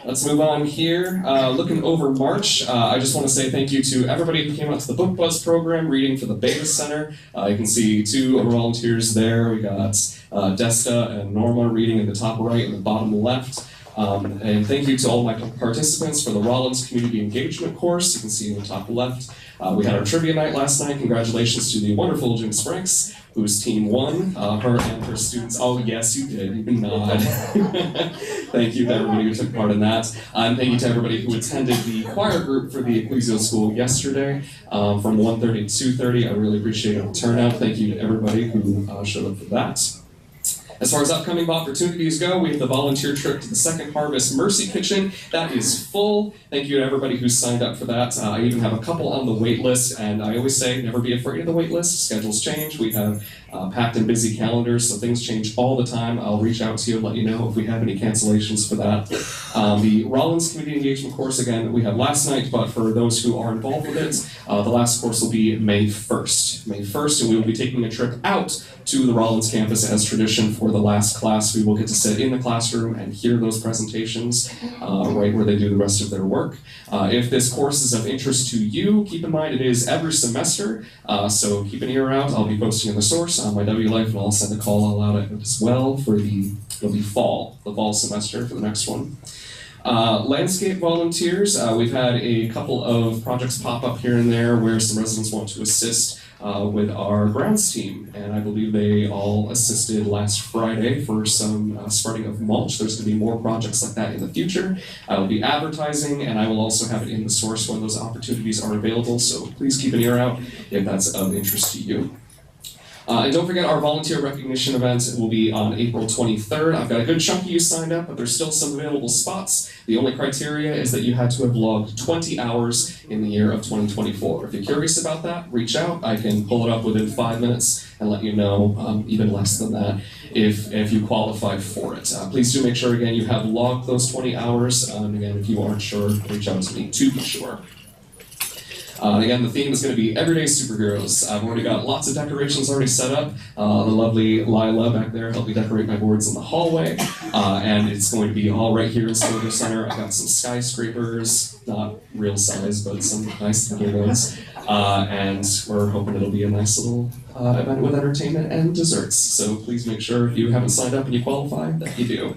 Let's move on here. Looking over March, I just want to say thank you to everybody who came out to the Book Buzz program, reading for the Beta Center. You can see 2 volunteers there. We got Desta and Norma reading in the top right and the bottom left. And thank you to all my participants for the Rollins Community Engagement course. You can see in the top left. We had our trivia night last night. Congratulations to the wonderful Jim Spranks, whose team won. Her and her students. Oh, yes, you did. You can nod. Thank you to everybody who took part in that. And thank you to everybody who attended the choir group for the Ecclesial School yesterday from 1:30 to 2:30. I really appreciated the turnout. Thank you to everybody who showed up for that. As far as upcoming opportunities go, we have the volunteer trip to the Second Harvest Mercy Kitchen. That is full. Thank you to everybody who's signed up for that. I even have a couple on the wait list, and I always say, never be afraid of the wait list. Schedules change. We have packed and busy calendars, so things change all the time. I'll reach out to you and let you know if we have any cancellations for that. The Rollins Community Engagement course, again, we had last night, but for those who are involved with it, the last course will be May 1st. May 1st, and we will be taking a trip out to the Rollins campus as tradition for the last class. We will get to sit in the classroom and hear those presentations right where they do the rest of their work. If this course is of interest to you, keep in mind it is every semester, so keep an ear out. I'll be posting in the source on my W Life, and I'll send a call out as well for the fall semester for the next one. Landscape volunteers, we've had a couple of projects pop up here and there where some residents want to assist with our grounds team, and I believe they all assisted last Friday for some spreading of mulch. There's going to be more projects like that in the future. I will be advertising, and I will also have it in the source when those opportunities are available, so please keep an ear out if that's of interest to you. And don't forget our volunteer recognition event will be on April 23rd. I've got a good chunk of you signed up, but there's still some available spots. The only criteria is that you had to have logged 20 hours in the year of 2024. If you're curious about that, reach out. I can pull it up within 5 minutes and let you know, even less than that, if you qualify for it. Please do make sure, again, you have logged those 20 hours. Again, if you aren't sure, reach out to me to be sure. Again, the theme is going to be everyday superheroes. I've already got lots of decorations already set up. The lovely Lila back there helped me decorate my boards in the hallway. And it's going to be all right here in Silver Center. I've got some skyscrapers, not real size, but some nice little ones. And we're hoping it'll be a nice little event with entertainment and desserts. So please make sure if you haven't signed up and you qualify, that you do.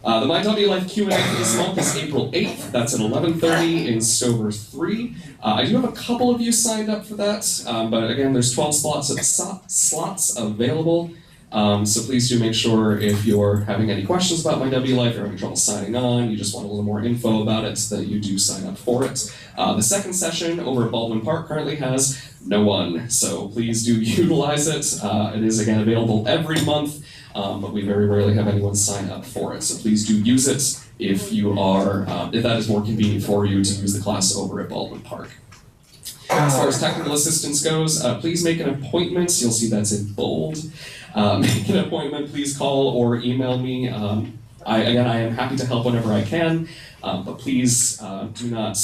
The My W Life Q&A for this month is April 8th. That's at 11:30 in Stover 3. I do have a couple of you signed up for that, but again, there's 12 slots available. So please do make sure if you're having any questions about My W Life, you're having trouble signing on, you just want a little more info about it, that you do sign up for it. The second session over at Baldwin Park currently has no one, so please do utilize it. It is again available every month. But we very rarely have anyone sign up for it. So please do use it if you are, if that is more convenient for you to use the class over at Baldwin Park. As far as technical assistance goes, please make an appointment. You'll see that's in bold. Make an appointment, please call or email me. I am happy to help whenever I can, but please do not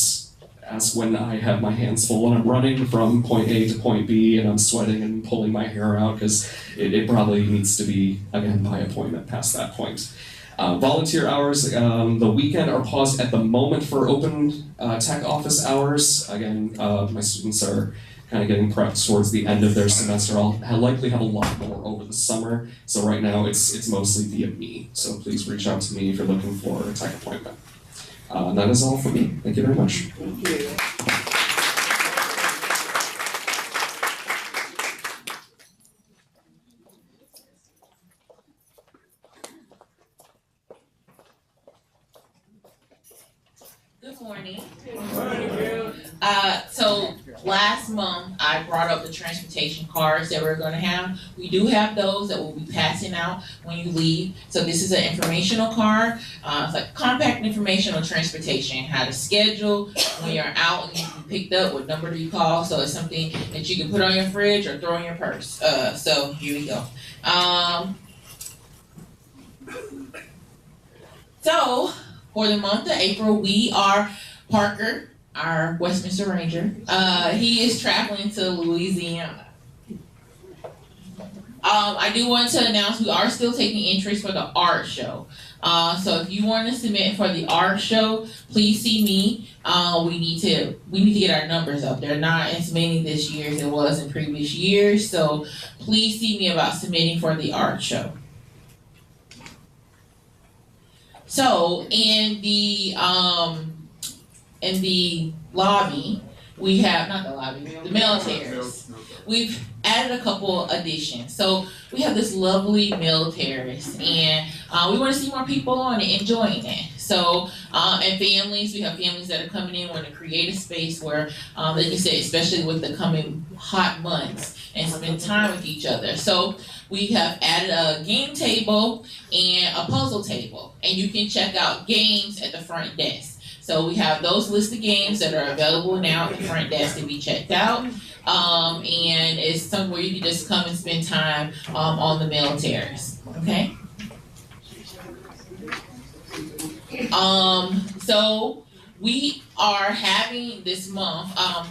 ask when I have my hands full when I'm running from point A to point B and I'm sweating and pulling my hair out, because it probably needs to be, again, by appointment past that point. Volunteer hours, the weekend are paused at the moment for open tech office hours. Again, my students are kind of getting prepped towards the end of their semester. I'll likely have a lot more over the summer, so right now it's mostly via me. So please reach out to me if you're looking for a tech appointment. That is all for me. Thank you very much. Thank you. Good morning. So last month I brought up the transportation cards that we're going to have. We do have those that we'll be passing out when you leave. So this is an informational card. It's like compact information on transportation, how to schedule when you're out and you can be picked up, what number do you call. So it's something that you can put on your fridge or throw in your purse. So here we go. So for the month of April, we are Parker, our Westminster Ranger. He is traveling to Louisiana. I do want to announce we are still taking entries for the art show. So if you want to submit for the art show, please see me. We need to get our numbers up. They're not as many this year as it was in previous years. So please see me about submitting for the art show. So in the lobby, we have, not the lobby, the meal terrace. We've added a couple additions. So we have this lovely meal terrace, and we want to see more people on it enjoying it. So, and families, we have families that are coming in, want to create a space where they can sit, especially with the coming hot months, and spend time with each other. So we have added a game table and a puzzle table, and you can check out games at the front desk. So we have those list of games that are available now at the front desk to be checked out. And it's somewhere you can just come and spend time on the meal terrace, okay? So we are having this month,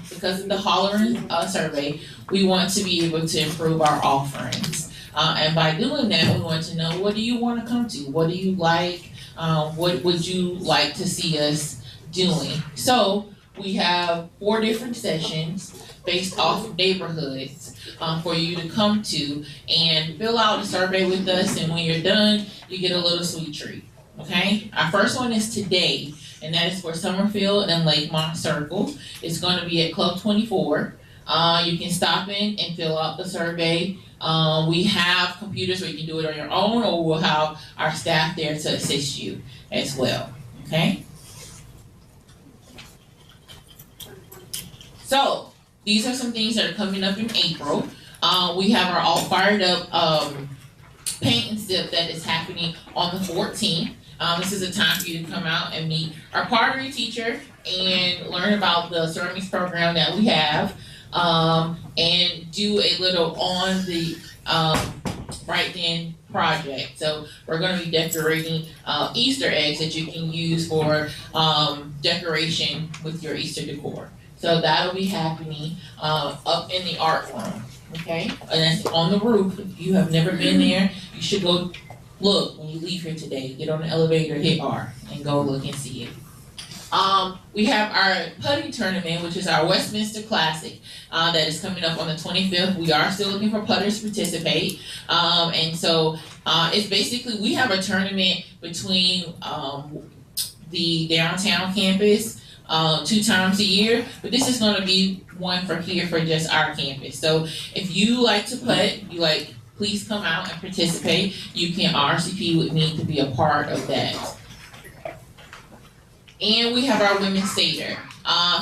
because of the Hollering survey, we want to be able to improve our offerings. And by doing that, we want to know, what do you want to come to? What do you like? What would you like to see us doing? So we have 4 different sessions based off of neighborhoods for you to come to and fill out a survey with us, and when you're done, you get a little sweet treat, okay? Our first one is today, and that is for Summerfield and Lakemont Circle. It's going to be at Club 24. You can stop in and fill out the survey. We have computers where you can do it on your own, or we'll have our staff there to assist you as well, okay? So, these are some things that are coming up in April. We have our All Fired Up paint and sip that is happening on the 14th. This is a time for you to come out and meet our pottery teacher and learn about the ceramics program that we have, and do a little on the Right Then project. So we're going to be decorating Easter eggs that you can use for decoration with your Easter decor. So that'll be happening up in the art room, okay? And that's on the roof. If you have never been there, you should go look when you leave here today. Get on the elevator, hit R, and go look and see it. We have our putting tournament, which is our Westminster Classic, that is coming up on the 25th. We are still looking for putters to participate. And so it's basically, we have a tournament between the downtown campus 2 times a year, but this is going to be one for here for just our campus. So if you like to putt, please come out and participate. You can RSVP with me to be a part of that. And we have our Women's Seder.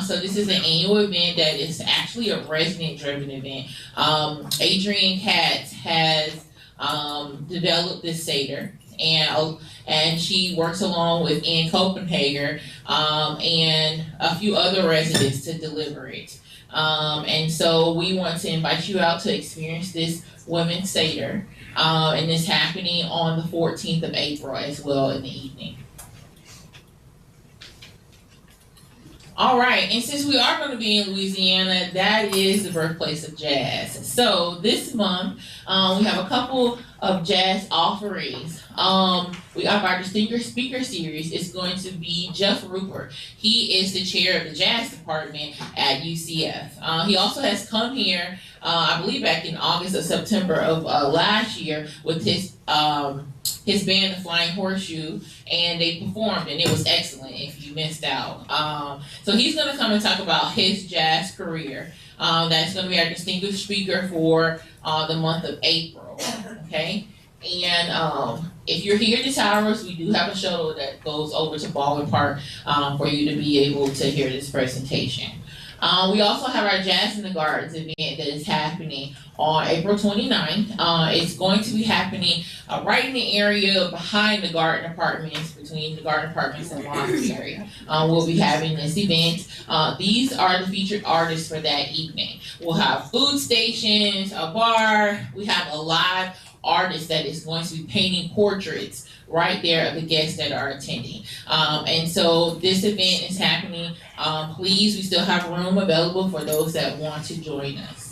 So this is an annual event that is actually a resident-driven event. Adrienne Katz has developed this Seder, and she works along with Ann Copenhagen and a few other residents to deliver it. And so we want to invite you out to experience this Women's Seder, and it's happening on the 14th of April as well in the evening. All right, and since we are going to be in Louisiana, that is the birthplace of jazz. So this month, we have a couple of jazz offerings. We have our Distinguished Speaker Series. It's going to be Jeff Rupert. He is the chair of the jazz department at UCF. He also has come here, I believe back in August or September of last year with his band, The Flying Horseshoe, and they performed, and it was excellent if you missed out. So he's going to come and talk about his jazz career. That's going to be our distinguished speaker for the month of April, okay? And if you're here at the Towers, we do have a shuttle that goes over to Baldwin Park for you to be able to hear this presentation. We also have our Jazz in the Gardens event that is happening on April 29th. It's going to be happening right in the area behind the garden apartments, between the garden apartments and Lonsberry. We'll be having this event. These are the featured artists for that evening. We'll have food stations, a bar. We have a live artist that is going to be painting portraits right there of the guests that are attending. And so this event is happening. Please, we still have room available for those that want to join us.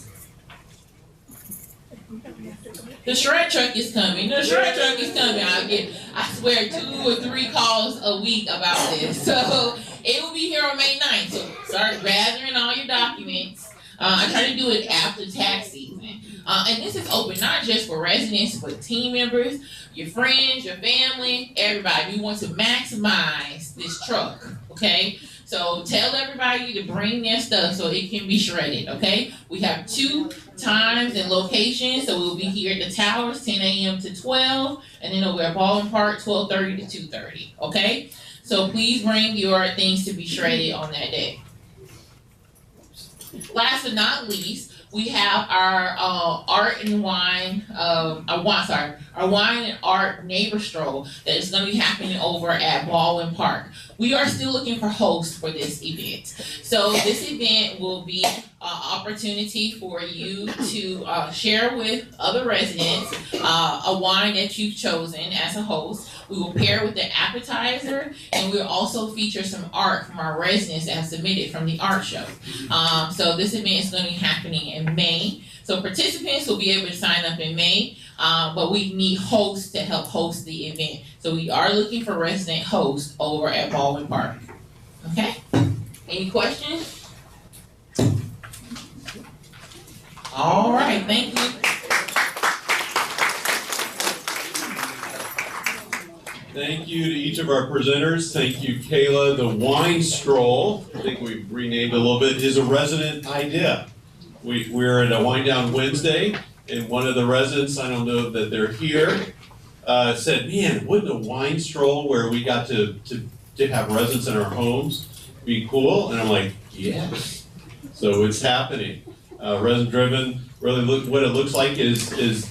The shred truck is coming. The shred truck is coming. I get, I swear, 2 or 3 calls a week about this. So it will be here on May 9th. So start gathering all your documents. I try to do it after tax season. And this is open not just for residents, but team members, your friends, your family, everybody. We want to maximize this truck, okay? So tell everybody to bring their stuff so it can be shredded, okay? We have 2 times and locations, so we'll be here at the Towers, 10 a.m. to 12, and then over at Baldwin Park, 12:30 to 2:30, okay? So please bring your things to be shredded on that day. Last but not least, we have our art and wine, our wine and art neighbor stroll that is going to be happening over at Baldwin Park. We are still looking for hosts for this event. So this event will be an opportunity for you to share with other residents a wine that you've chosen as a host. We will pair with the appetizer, and we'll also feature some art from our residents that have submitted from the art show. So this event is going to be happening in May. So participants will be able to sign up in May, but we need hosts to help host the event. So we are looking for resident hosts over at Baldwin Park. Okay? Any questions? All right, thank you. Thank you to each of our presenters. Thank you, Kayla. The wine stroll, I think we've renamed a little bit, is a resident idea. We're at a Wind Down Wednesday, and one of the residents, I don't know that they're here, said, man, wouldn't a wine stroll where we got to have residents in our homes be cool? And I'm like, yes. So it's happening. Resident driven, really what it looks like is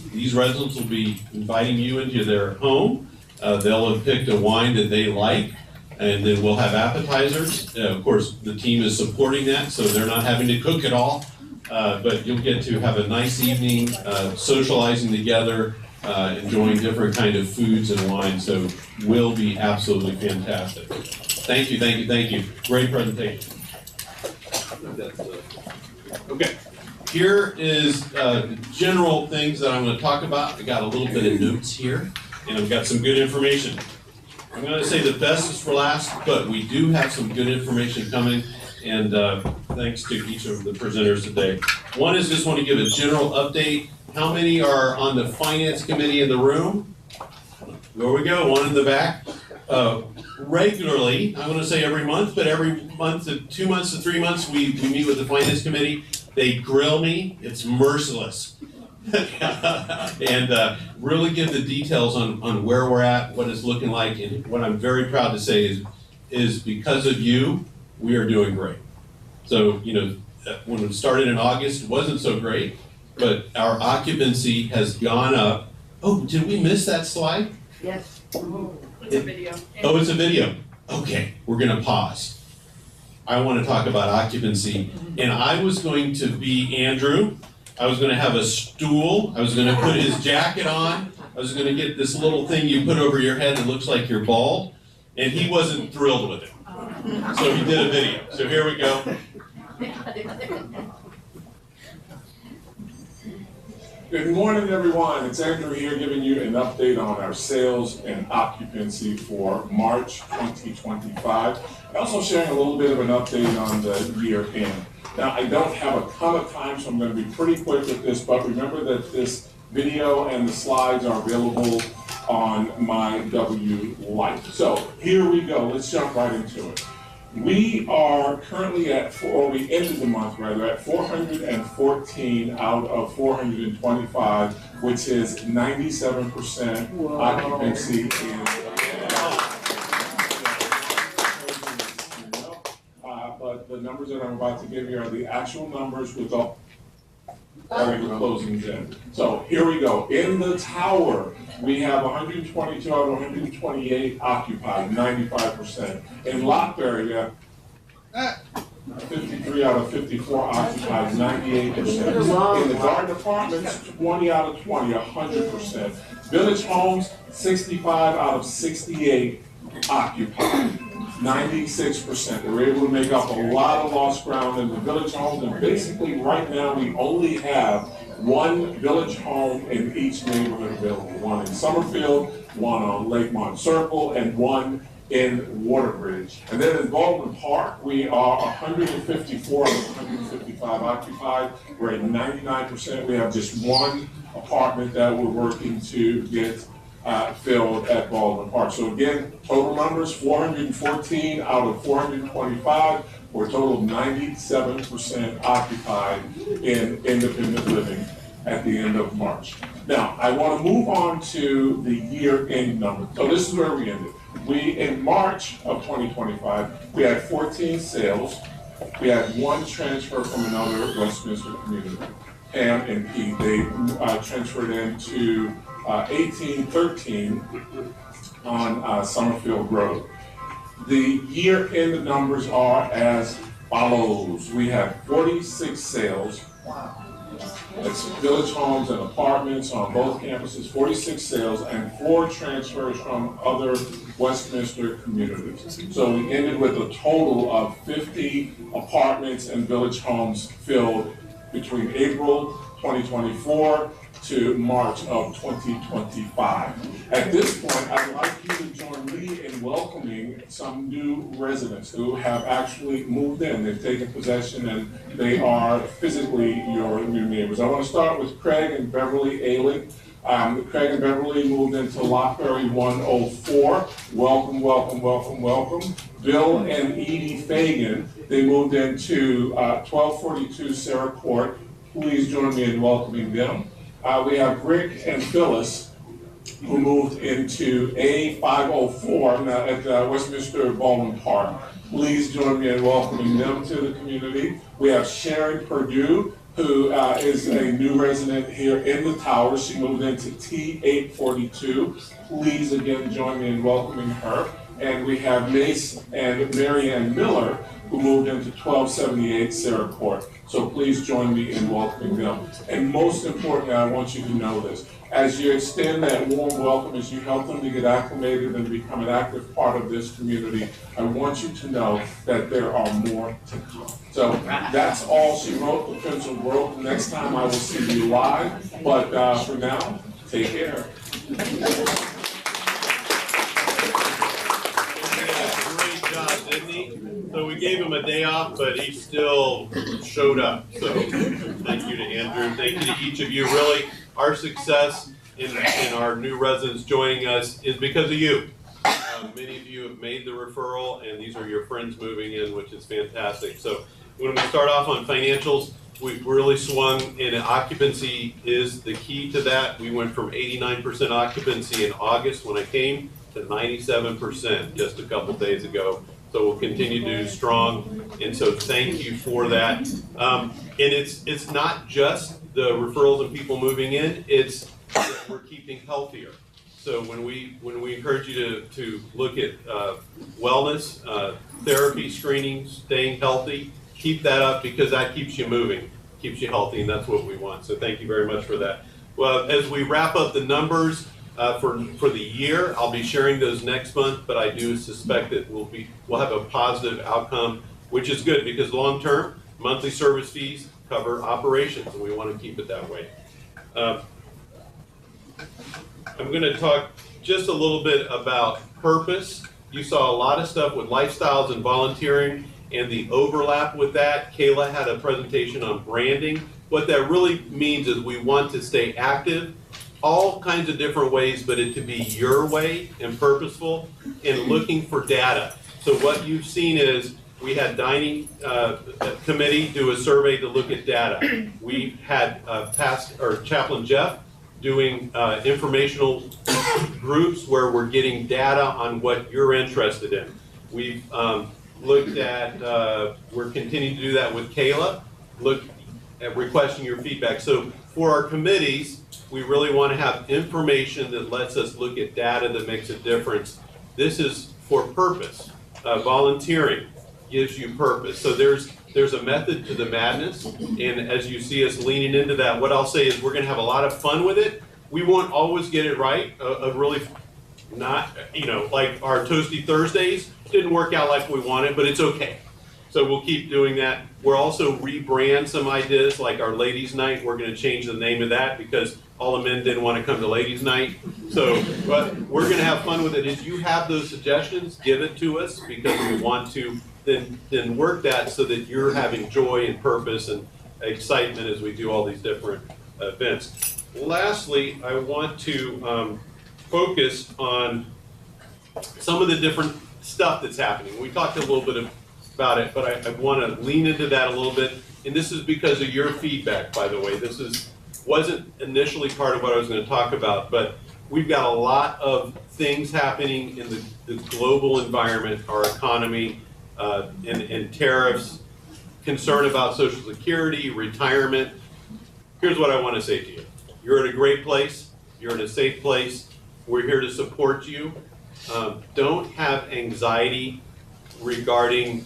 these residents will be inviting you into their home. They'll have picked a wine that they like, and then we'll have appetizers. Of course, the team is supporting that, so they're not having to cook it all. But you'll get to have a nice evening, socializing together, enjoying different kind of foods and wines. So will be absolutely fantastic. Thank you, thank you, thank you. Great presentation. Okay, here is the general things that I'm going to talk about. I got a little bit of notes here, and I've got some good information. I'm going to say the best is for last, but we do have some good information coming, and thanks to each of the presenters today. One is just want to give a general update. How many are on the Finance Committee in the room? There we go, one in the back. Regularly, I'm going to say every month, but every month to 2 months to 3 months, we meet with the Finance Committee. They grill me. It's merciless. And really give the details on where we're at, what it's looking like, and what I'm very proud to say is because of you, we are doing great. So, you know, when it started in August, it wasn't so great, but our occupancy has gone up. Oh, did we miss that slide? Yes. It's a video. Oh, it's a video. Okay, we're gonna pause. I wanna talk about occupancy, and I was going to be Andrew. I was gonna have a stool, I was gonna put his jacket on, I was gonna get this little thing you put over your head that looks like you're bald, and he wasn't thrilled with it. So he did a video, so here we go. Good morning, everyone. It's Andrew here giving you an update on our sales and occupancy for March 2025. I'm also sharing a little bit of an update on the year end. Now, I don't have a ton of time, so I'm going to be pretty quick with this, but remember that this video and the slides are available on my W Life. So here we go. Let's jump right into it. We are currently we ended the month rather, at 414 out of 425, which is 97% occupancy but the numbers that I'm about to give you are the actual numbers with all the closings in. So here we go. In the tower, we have 122 out of 128 occupied, 95%. In Lockberry, we have 53 out of 54 occupied, 98%. In the Garden Apartments, 20 out of 20, 100%. Village Homes, 65 out of 68 occupied, 96%. They were able to make up a lot of lost ground in the Village Homes, and basically right now we only have one Village Home in each neighborhood available. One in Summerfield, one on Lakemont Circle, and one in Waterbridge. And then in Baldwin Park, we are 154 of 155 occupied. We're at 99%. We have just one apartment that we're working to get filled at Baldwin Park. So again, total numbers, 414 out of 425, for a total of 97% occupied in independent living at the end of March. Now, I want to move on to the year-end number. So this is where we ended. In March of 2025, we had 14 sales. We had one transfer from another Westminster community, Pam and Pete. They transferred into 1813 on Summerfield Road. The year-end numbers are as follows. We have 46 sales. That's Village Homes and apartments on both campuses, 46 sales, and 4 transfers from other Westminster communities. So we ended with a total of 50 apartments and Village Homes filled between April 2024 to March of 2025. At this point, I'd like you to join me in welcoming some new residents who have actually moved in. They've taken possession and they are physically your new neighbors. I want to start with Craig and Beverly Ayling. Craig and Beverly moved into Lockberry 104. Welcome, welcome, welcome, welcome. Bill and Edie Fagan, they moved into 1242 Sarah Court Please join me in welcoming them. We have Rick and Phyllis, who moved into A504 now at Westminster Baldwin Park. Please join me in welcoming them to the community. We have Sharon Purdue, who is a new resident here in the tower. She moved into T842. Please again join me in welcoming her. And we have Mace and Marianne Miller, who moved into 1278 Sarah Court. So please join me in welcoming them. And most importantly, I want you to know this. As you extend that warm welcome, as you help them to get acclimated and become an active part of this community, I want you to know that there are more to come. So that's all she wrote. The pencil broke. Next time I will see you live. But for now, take care. Great job, didn't he? So we gave him a day off, but he still showed up. So thank you to Andrew. Thank you to each of you. Really, our success in our new residents joining us is because of you. Many of you have made the referral, and these are your friends moving in, which is fantastic. So when we start off on financials, we really swung, and occupancy is the key to that. We went from 89% occupancy in August when I came to 97% just a couple days ago. So we'll continue to do strong, and so thank you for that. And it's not just the referrals and people moving in, it's that we're keeping healthier. So when we encourage you to look at wellness, therapy, screening, staying healthy, keep that up because that keeps you moving, keeps you healthy, and that's what we want. So thank you very much for that. Well, as we wrap up the numbers for the year, I'll be sharing those next month, but I do suspect that we'll have a positive outcome, which is good because long term, monthly service fees cover operations, and we want to keep it that way. I'm going to talk just a little bit about purpose. You saw a lot of stuff with lifestyles and volunteering and the overlap with that. Kayla had a presentation on branding. What that really means is we want to stay active, all kinds of different ways, but it to be your way and purposeful and looking for data. So what you've seen is we had dining committee do a survey to look at data. We had Chaplain Jeff doing informational groups where we're getting data on what you're interested in. We've looked at, we're continuing to do that with Kayla, look at requesting your feedback. So for our committees, we really want to have information that lets us look at data that makes a difference. This is for purpose. Volunteering gives you purpose. So there's a method to the madness, and as you see us leaning into that, what I'll say is we're going to have a lot of fun with it. We won't always get it right. Really not, like our Toasty Thursdays didn't work out like we wanted, but it's okay. So we'll keep doing that. We'll also rebrand some ideas, like our Ladies' Night. We're going to change the name of that because all the men didn't want to come to Ladies' Night. So, but we're going to have fun with it. If you have those suggestions, give it to us because we want to then work that so that you're having joy and purpose and excitement as we do all these different events. Lastly, I want to focus on some of the different stuff that's happening. We talked a little bit about it, but I want to lean into that a little bit. And this is because of your feedback, by the way. This wasn't initially part of what I was going to talk about, but we've got a lot of things happening in the global environment, our economy, and tariffs, concern about Social Security, retirement. Here's what I want to say to you. You're in a great place. You're in a safe place. We're here to support you. Don't have anxiety regarding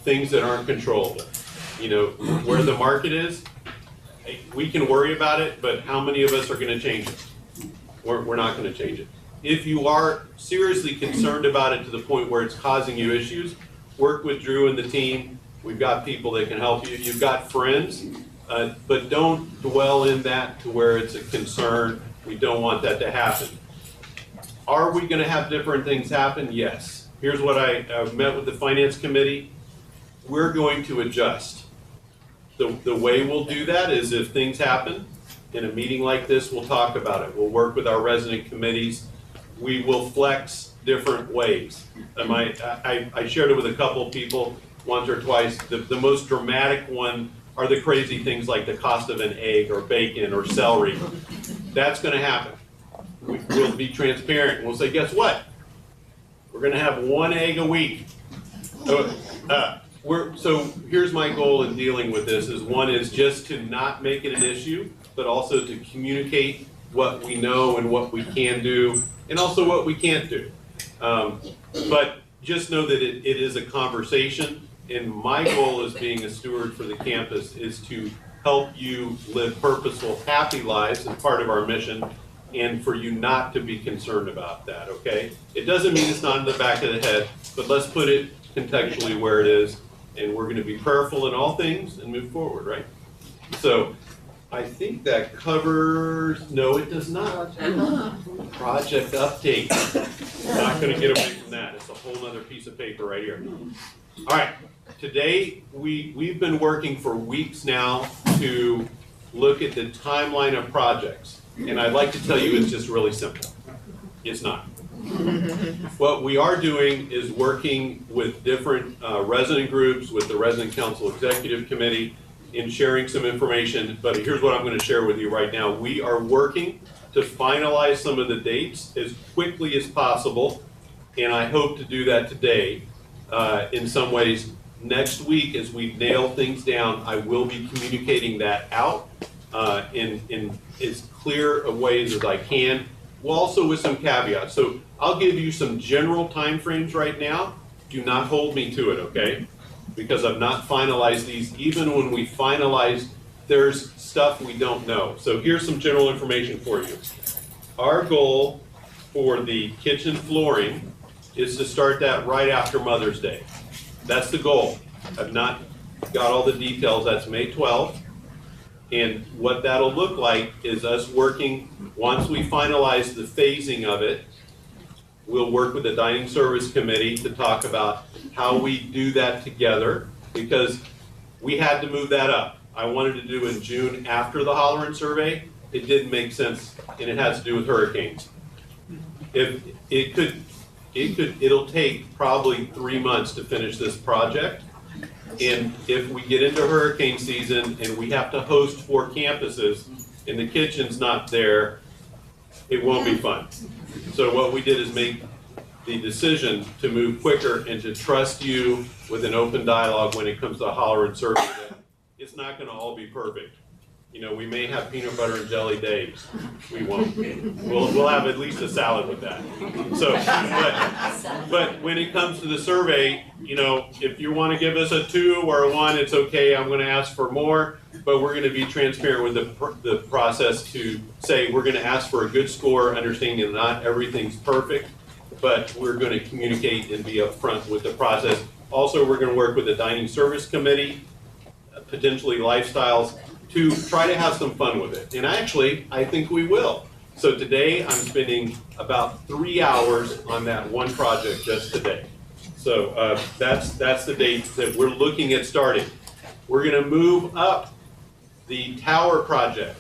things that aren't controllable. Where the market is, we can worry about it, but how many of us are going to change it? We're not going to change it. If you are seriously concerned about it to the point where it's causing you issues, work with Drew and the team. We've got people that can help you. You've got friends, but don't dwell in that to where it's a concern. We don't want that to happen. Are we going to have different things happen? Yes. Here's what I met with the Finance Committee. We're going to adjust. The way we'll do that is if things happen in a meeting like this, we'll talk about it. We'll work with our resident committees. We will flex different ways. I shared it with a couple people once or twice. The most dramatic one are the crazy things like the cost of an egg or bacon or celery. That's gonna happen. We'll be transparent. We'll say, guess what? We're gonna have 1 egg a week. So here's my goal in dealing with this is one is just to not make it an issue, but also to communicate what we know and what we can do, and also what we can't do. But just know that it is a conversation, and my goal as being a steward for the campus is to help you live purposeful, happy lives as part of our mission, and for you not to be concerned about that, okay? It doesn't mean it's not in the back of the head, but let's put it contextually where it is, and we're gonna be prayerful in all things and move forward, right? So, I think that covers, no, it does not. Project update. Not gonna get away from that. It's a whole nother piece of paper right here. All right, today we've been working for weeks now to look at the timeline of projects. And I'd like to tell you it's just really simple. It's not. What we are doing is working with different resident groups, with the Resident Council Executive Committee, in sharing some information, but here's what I'm going to share with you right now. We are working to finalize some of the dates as quickly as possible, and I hope to do that today. In some ways, next week as we nail things down, I will be communicating that out in as clear of ways as I can, well, also with some caveats. So I'll give you some general timeframes right now. Do not hold me to it, okay? Because I've not finalized these. Even when we finalize, there's stuff we don't know. So here's some general information for you. Our goal for the kitchen flooring is to start that right after Mother's Day. That's the goal. I've not got all the details. That's May 12th. And what that'll look like is us working, once we finalize the phasing of it, we'll work with the Dining Service Committee to talk about how we do that together, because we had to move that up. I wanted to do in June after the Holleran survey. It didn't make sense, and it has to do with hurricanes. It'll take probably 3 months to finish this project. And if we get into hurricane season and we have to host 4 campuses and the kitchen's not there, it won't be fun. So what we did is make the decision to move quicker and to trust you with an open dialogue when it comes to Holleran survey. It's not gonna all be perfect. You know, we may have peanut butter and jelly days. We won't. We'll have at least a salad with that. So, but when it comes to the survey, you know, if you want to give us a 2 or a 1, it's okay. I'm going to ask for more, but we're going to be transparent with the process to say we're going to ask for a good score, understanding that not everything's perfect, but we're going to communicate and be upfront with the process. Also, we're going to work with the Dining Service Committee, potentially Lifestyles, to try to have some fun with it. And actually, I think we will. So today, I'm spending about 3 hours on that one project just today. So that's the date that we're looking at starting. We're gonna move up the tower project.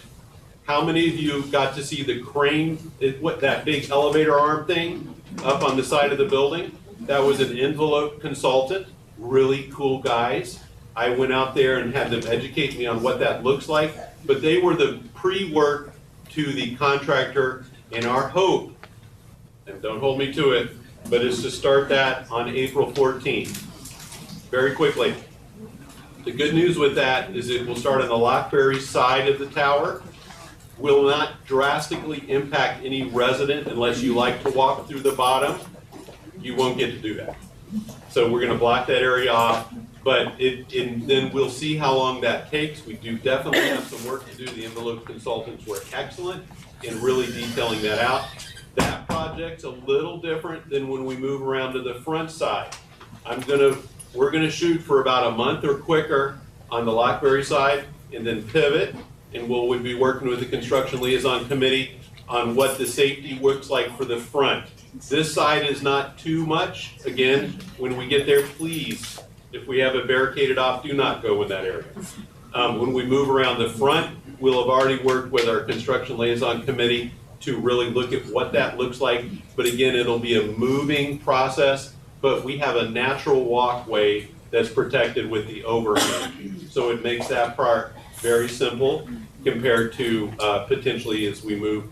How many of you got to see the crane, that big elevator arm thing up on the side of the building? That was an Envelope consultant, really cool guys. I went out there and had them educate me on what that looks like, but they were the pre-work to the contractor, and our hope, and don't hold me to it, but is to start that on April 14th, very quickly. The good news with that is it will start on the Lockberry side of the tower, will not drastically impact any resident unless you like to walk through the bottom. You won't get to do that. So we're gonna block that area off. But then we'll see how long that takes. We do definitely have some work to do. The Envelope consultants were excellent in really detailing that out. That project's a little different than when we move around to the front side. We're gonna shoot for about a month or quicker on the Lockberry side, and then pivot, and we'll be working with the Construction Liaison Committee on what the safety looks like for the front. This side is not too much. Again, when we get there, please, if we have it barricaded off, do not go in that area. When we move around the front, we'll have already worked with our Construction Liaison Committee to really look at what that looks like. But again, it'll be a moving process, but we have a natural walkway that's protected with the overhang. So it makes that part very simple compared to potentially as we move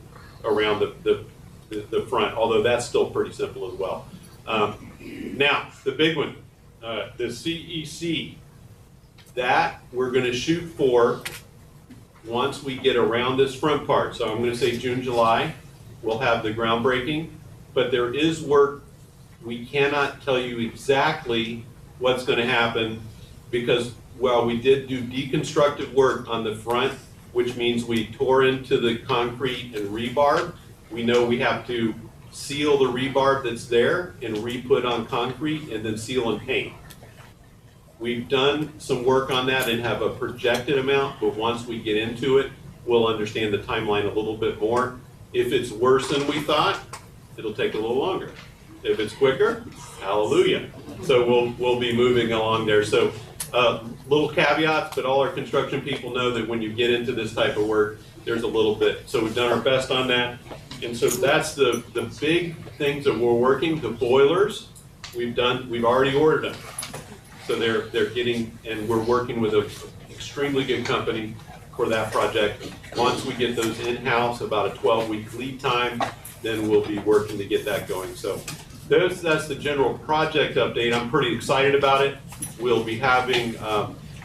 around the front, although that's still pretty simple as well. Now, the big one, the CEC, that we're gonna shoot for once we get around this front part. So I'm gonna say June, July, we'll have the groundbreaking, but there is work. We cannot tell you exactly what's gonna happen because while we did do deconstructive work on the front, which means we tore into the concrete and rebar, we know we have to seal the rebar that's there and re-put on concrete and then seal and paint. We've done some work on that and have a projected amount, but once we get into it, we'll understand the timeline a little bit more. If it's worse than we thought, it'll take a little longer. If it's quicker, hallelujah. So we'll be moving along there. So little caveats, but all our construction people know that when you get into this type of work, there's a little bit. So we've done our best on that. And so that's the big things that we're working. The boilers, we've already ordered them. So they're getting, and we're working with an extremely good company for that project. Once we get those in-house, about a 12-week lead time, then we'll be working to get that going. So that's the general project update. I'm pretty excited about it. We'll be having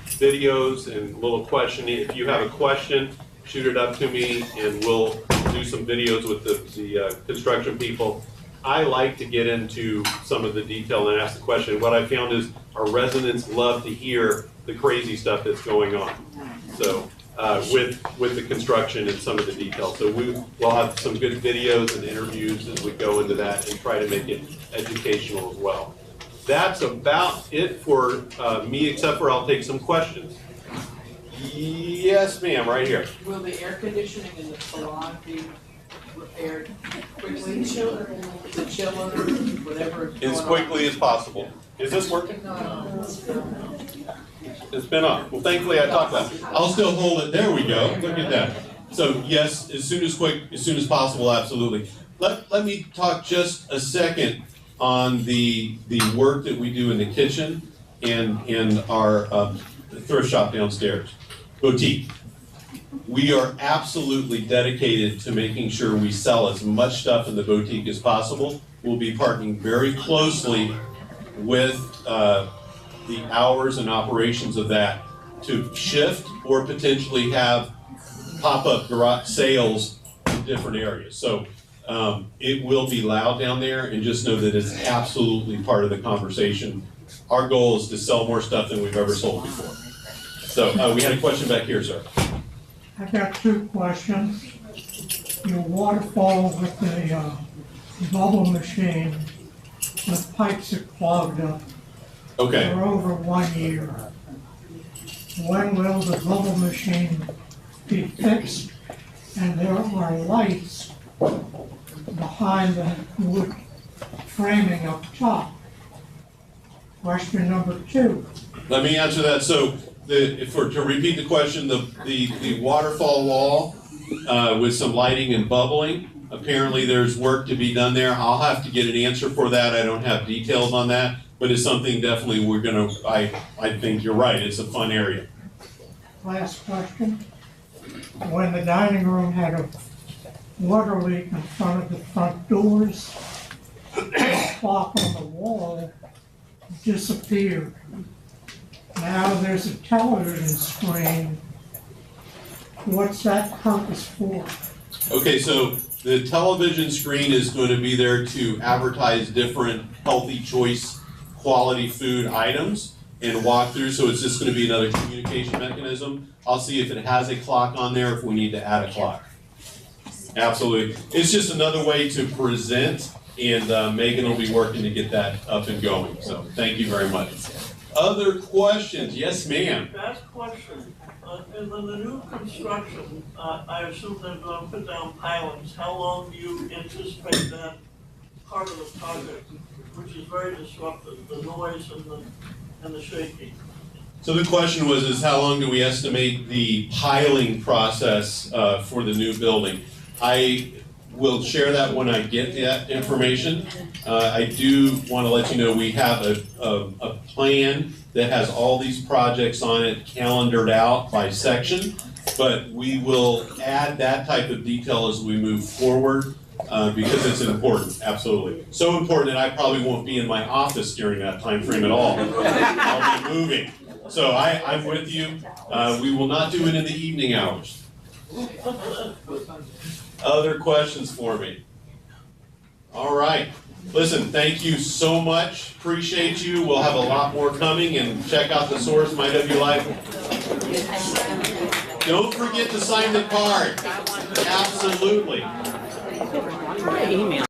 videos and little questioning. If you have a question, shoot it up to me and we'll do some videos with the construction people. I like to get into some of the detail and ask the question. What I found is our residents love to hear the crazy stuff that's going on. So with the construction and some of the details. So we'll have some good videos and interviews as we go into that and try to make it educational as well. That's about it for me, except for I'll take some questions. Yes, ma'am, right here. Will the air conditioning in the salon be repaired quickly? The chiller, whatever. As quickly as possible. Is this working? It's been on. Well, thankfully I talked about it. I'll still hold it. There we go. Look at that. So yes, as soon as possible, absolutely. Let me talk just a second on the work that we do in the kitchen and our thrift shop downstairs, boutique. We are absolutely dedicated to making sure we sell as much stuff in the boutique as possible. We'll be partnering very closely with the hours and operations of that to shift or potentially have pop-up garage sales in different areas. So it will be loud down there, and just know that it's absolutely part of the conversation. Our goal is to sell more stuff than we've ever sold before. So we had a question back here, sir. I got two questions. Your waterfall with the bubble machine, the pipes are clogged up. Okay. For over 1 year. When will the bubble machine be fixed? And there are lights behind the wood framing up top. Question number 2. Let me answer that. So to repeat the question, the waterfall wall with some lighting and bubbling, apparently there's work to be done there. I'll have to get an answer for that. I don't have details on that, but it's something definitely we're gonna, I think you're right, it's a fun area. Last question. When the dining room had a water leak in front of the front doors, the clock on the wall disappeared. Now there's a television screen. What's that purpose for? Okay, so the television screen is going to be there to advertise different healthy choice quality food items and walk through, so it's just going to be another communication mechanism. I'll see if it has a clock on there, if we need to add a clock. Absolutely. It's just another way to present, and Megan will be working to get that up and going, so thank you very much. Other questions? Yes, ma'am. Last question. In the new construction, I assume they're going to put down pilings. How long do you anticipate that part of the project, which is very disruptive, the noise and the shaking? So the question was, how long do we estimate the piling process for the new building? I will share that when I get that information. I do want to let you know we have a plan that has all these projects on it calendared out by section, but we will add that type of detail as we move forward, because it's important, absolutely. So important that I probably won't be in my office during that time frame at all. I'll be moving. So I'm with you. We will not do it in the evening hours. Other questions for me? All right. Listen, thank you so much. Appreciate you. We'll have a lot more coming, and check out the source, MyWLife. Don't forget to sign the card. Absolutely. Email.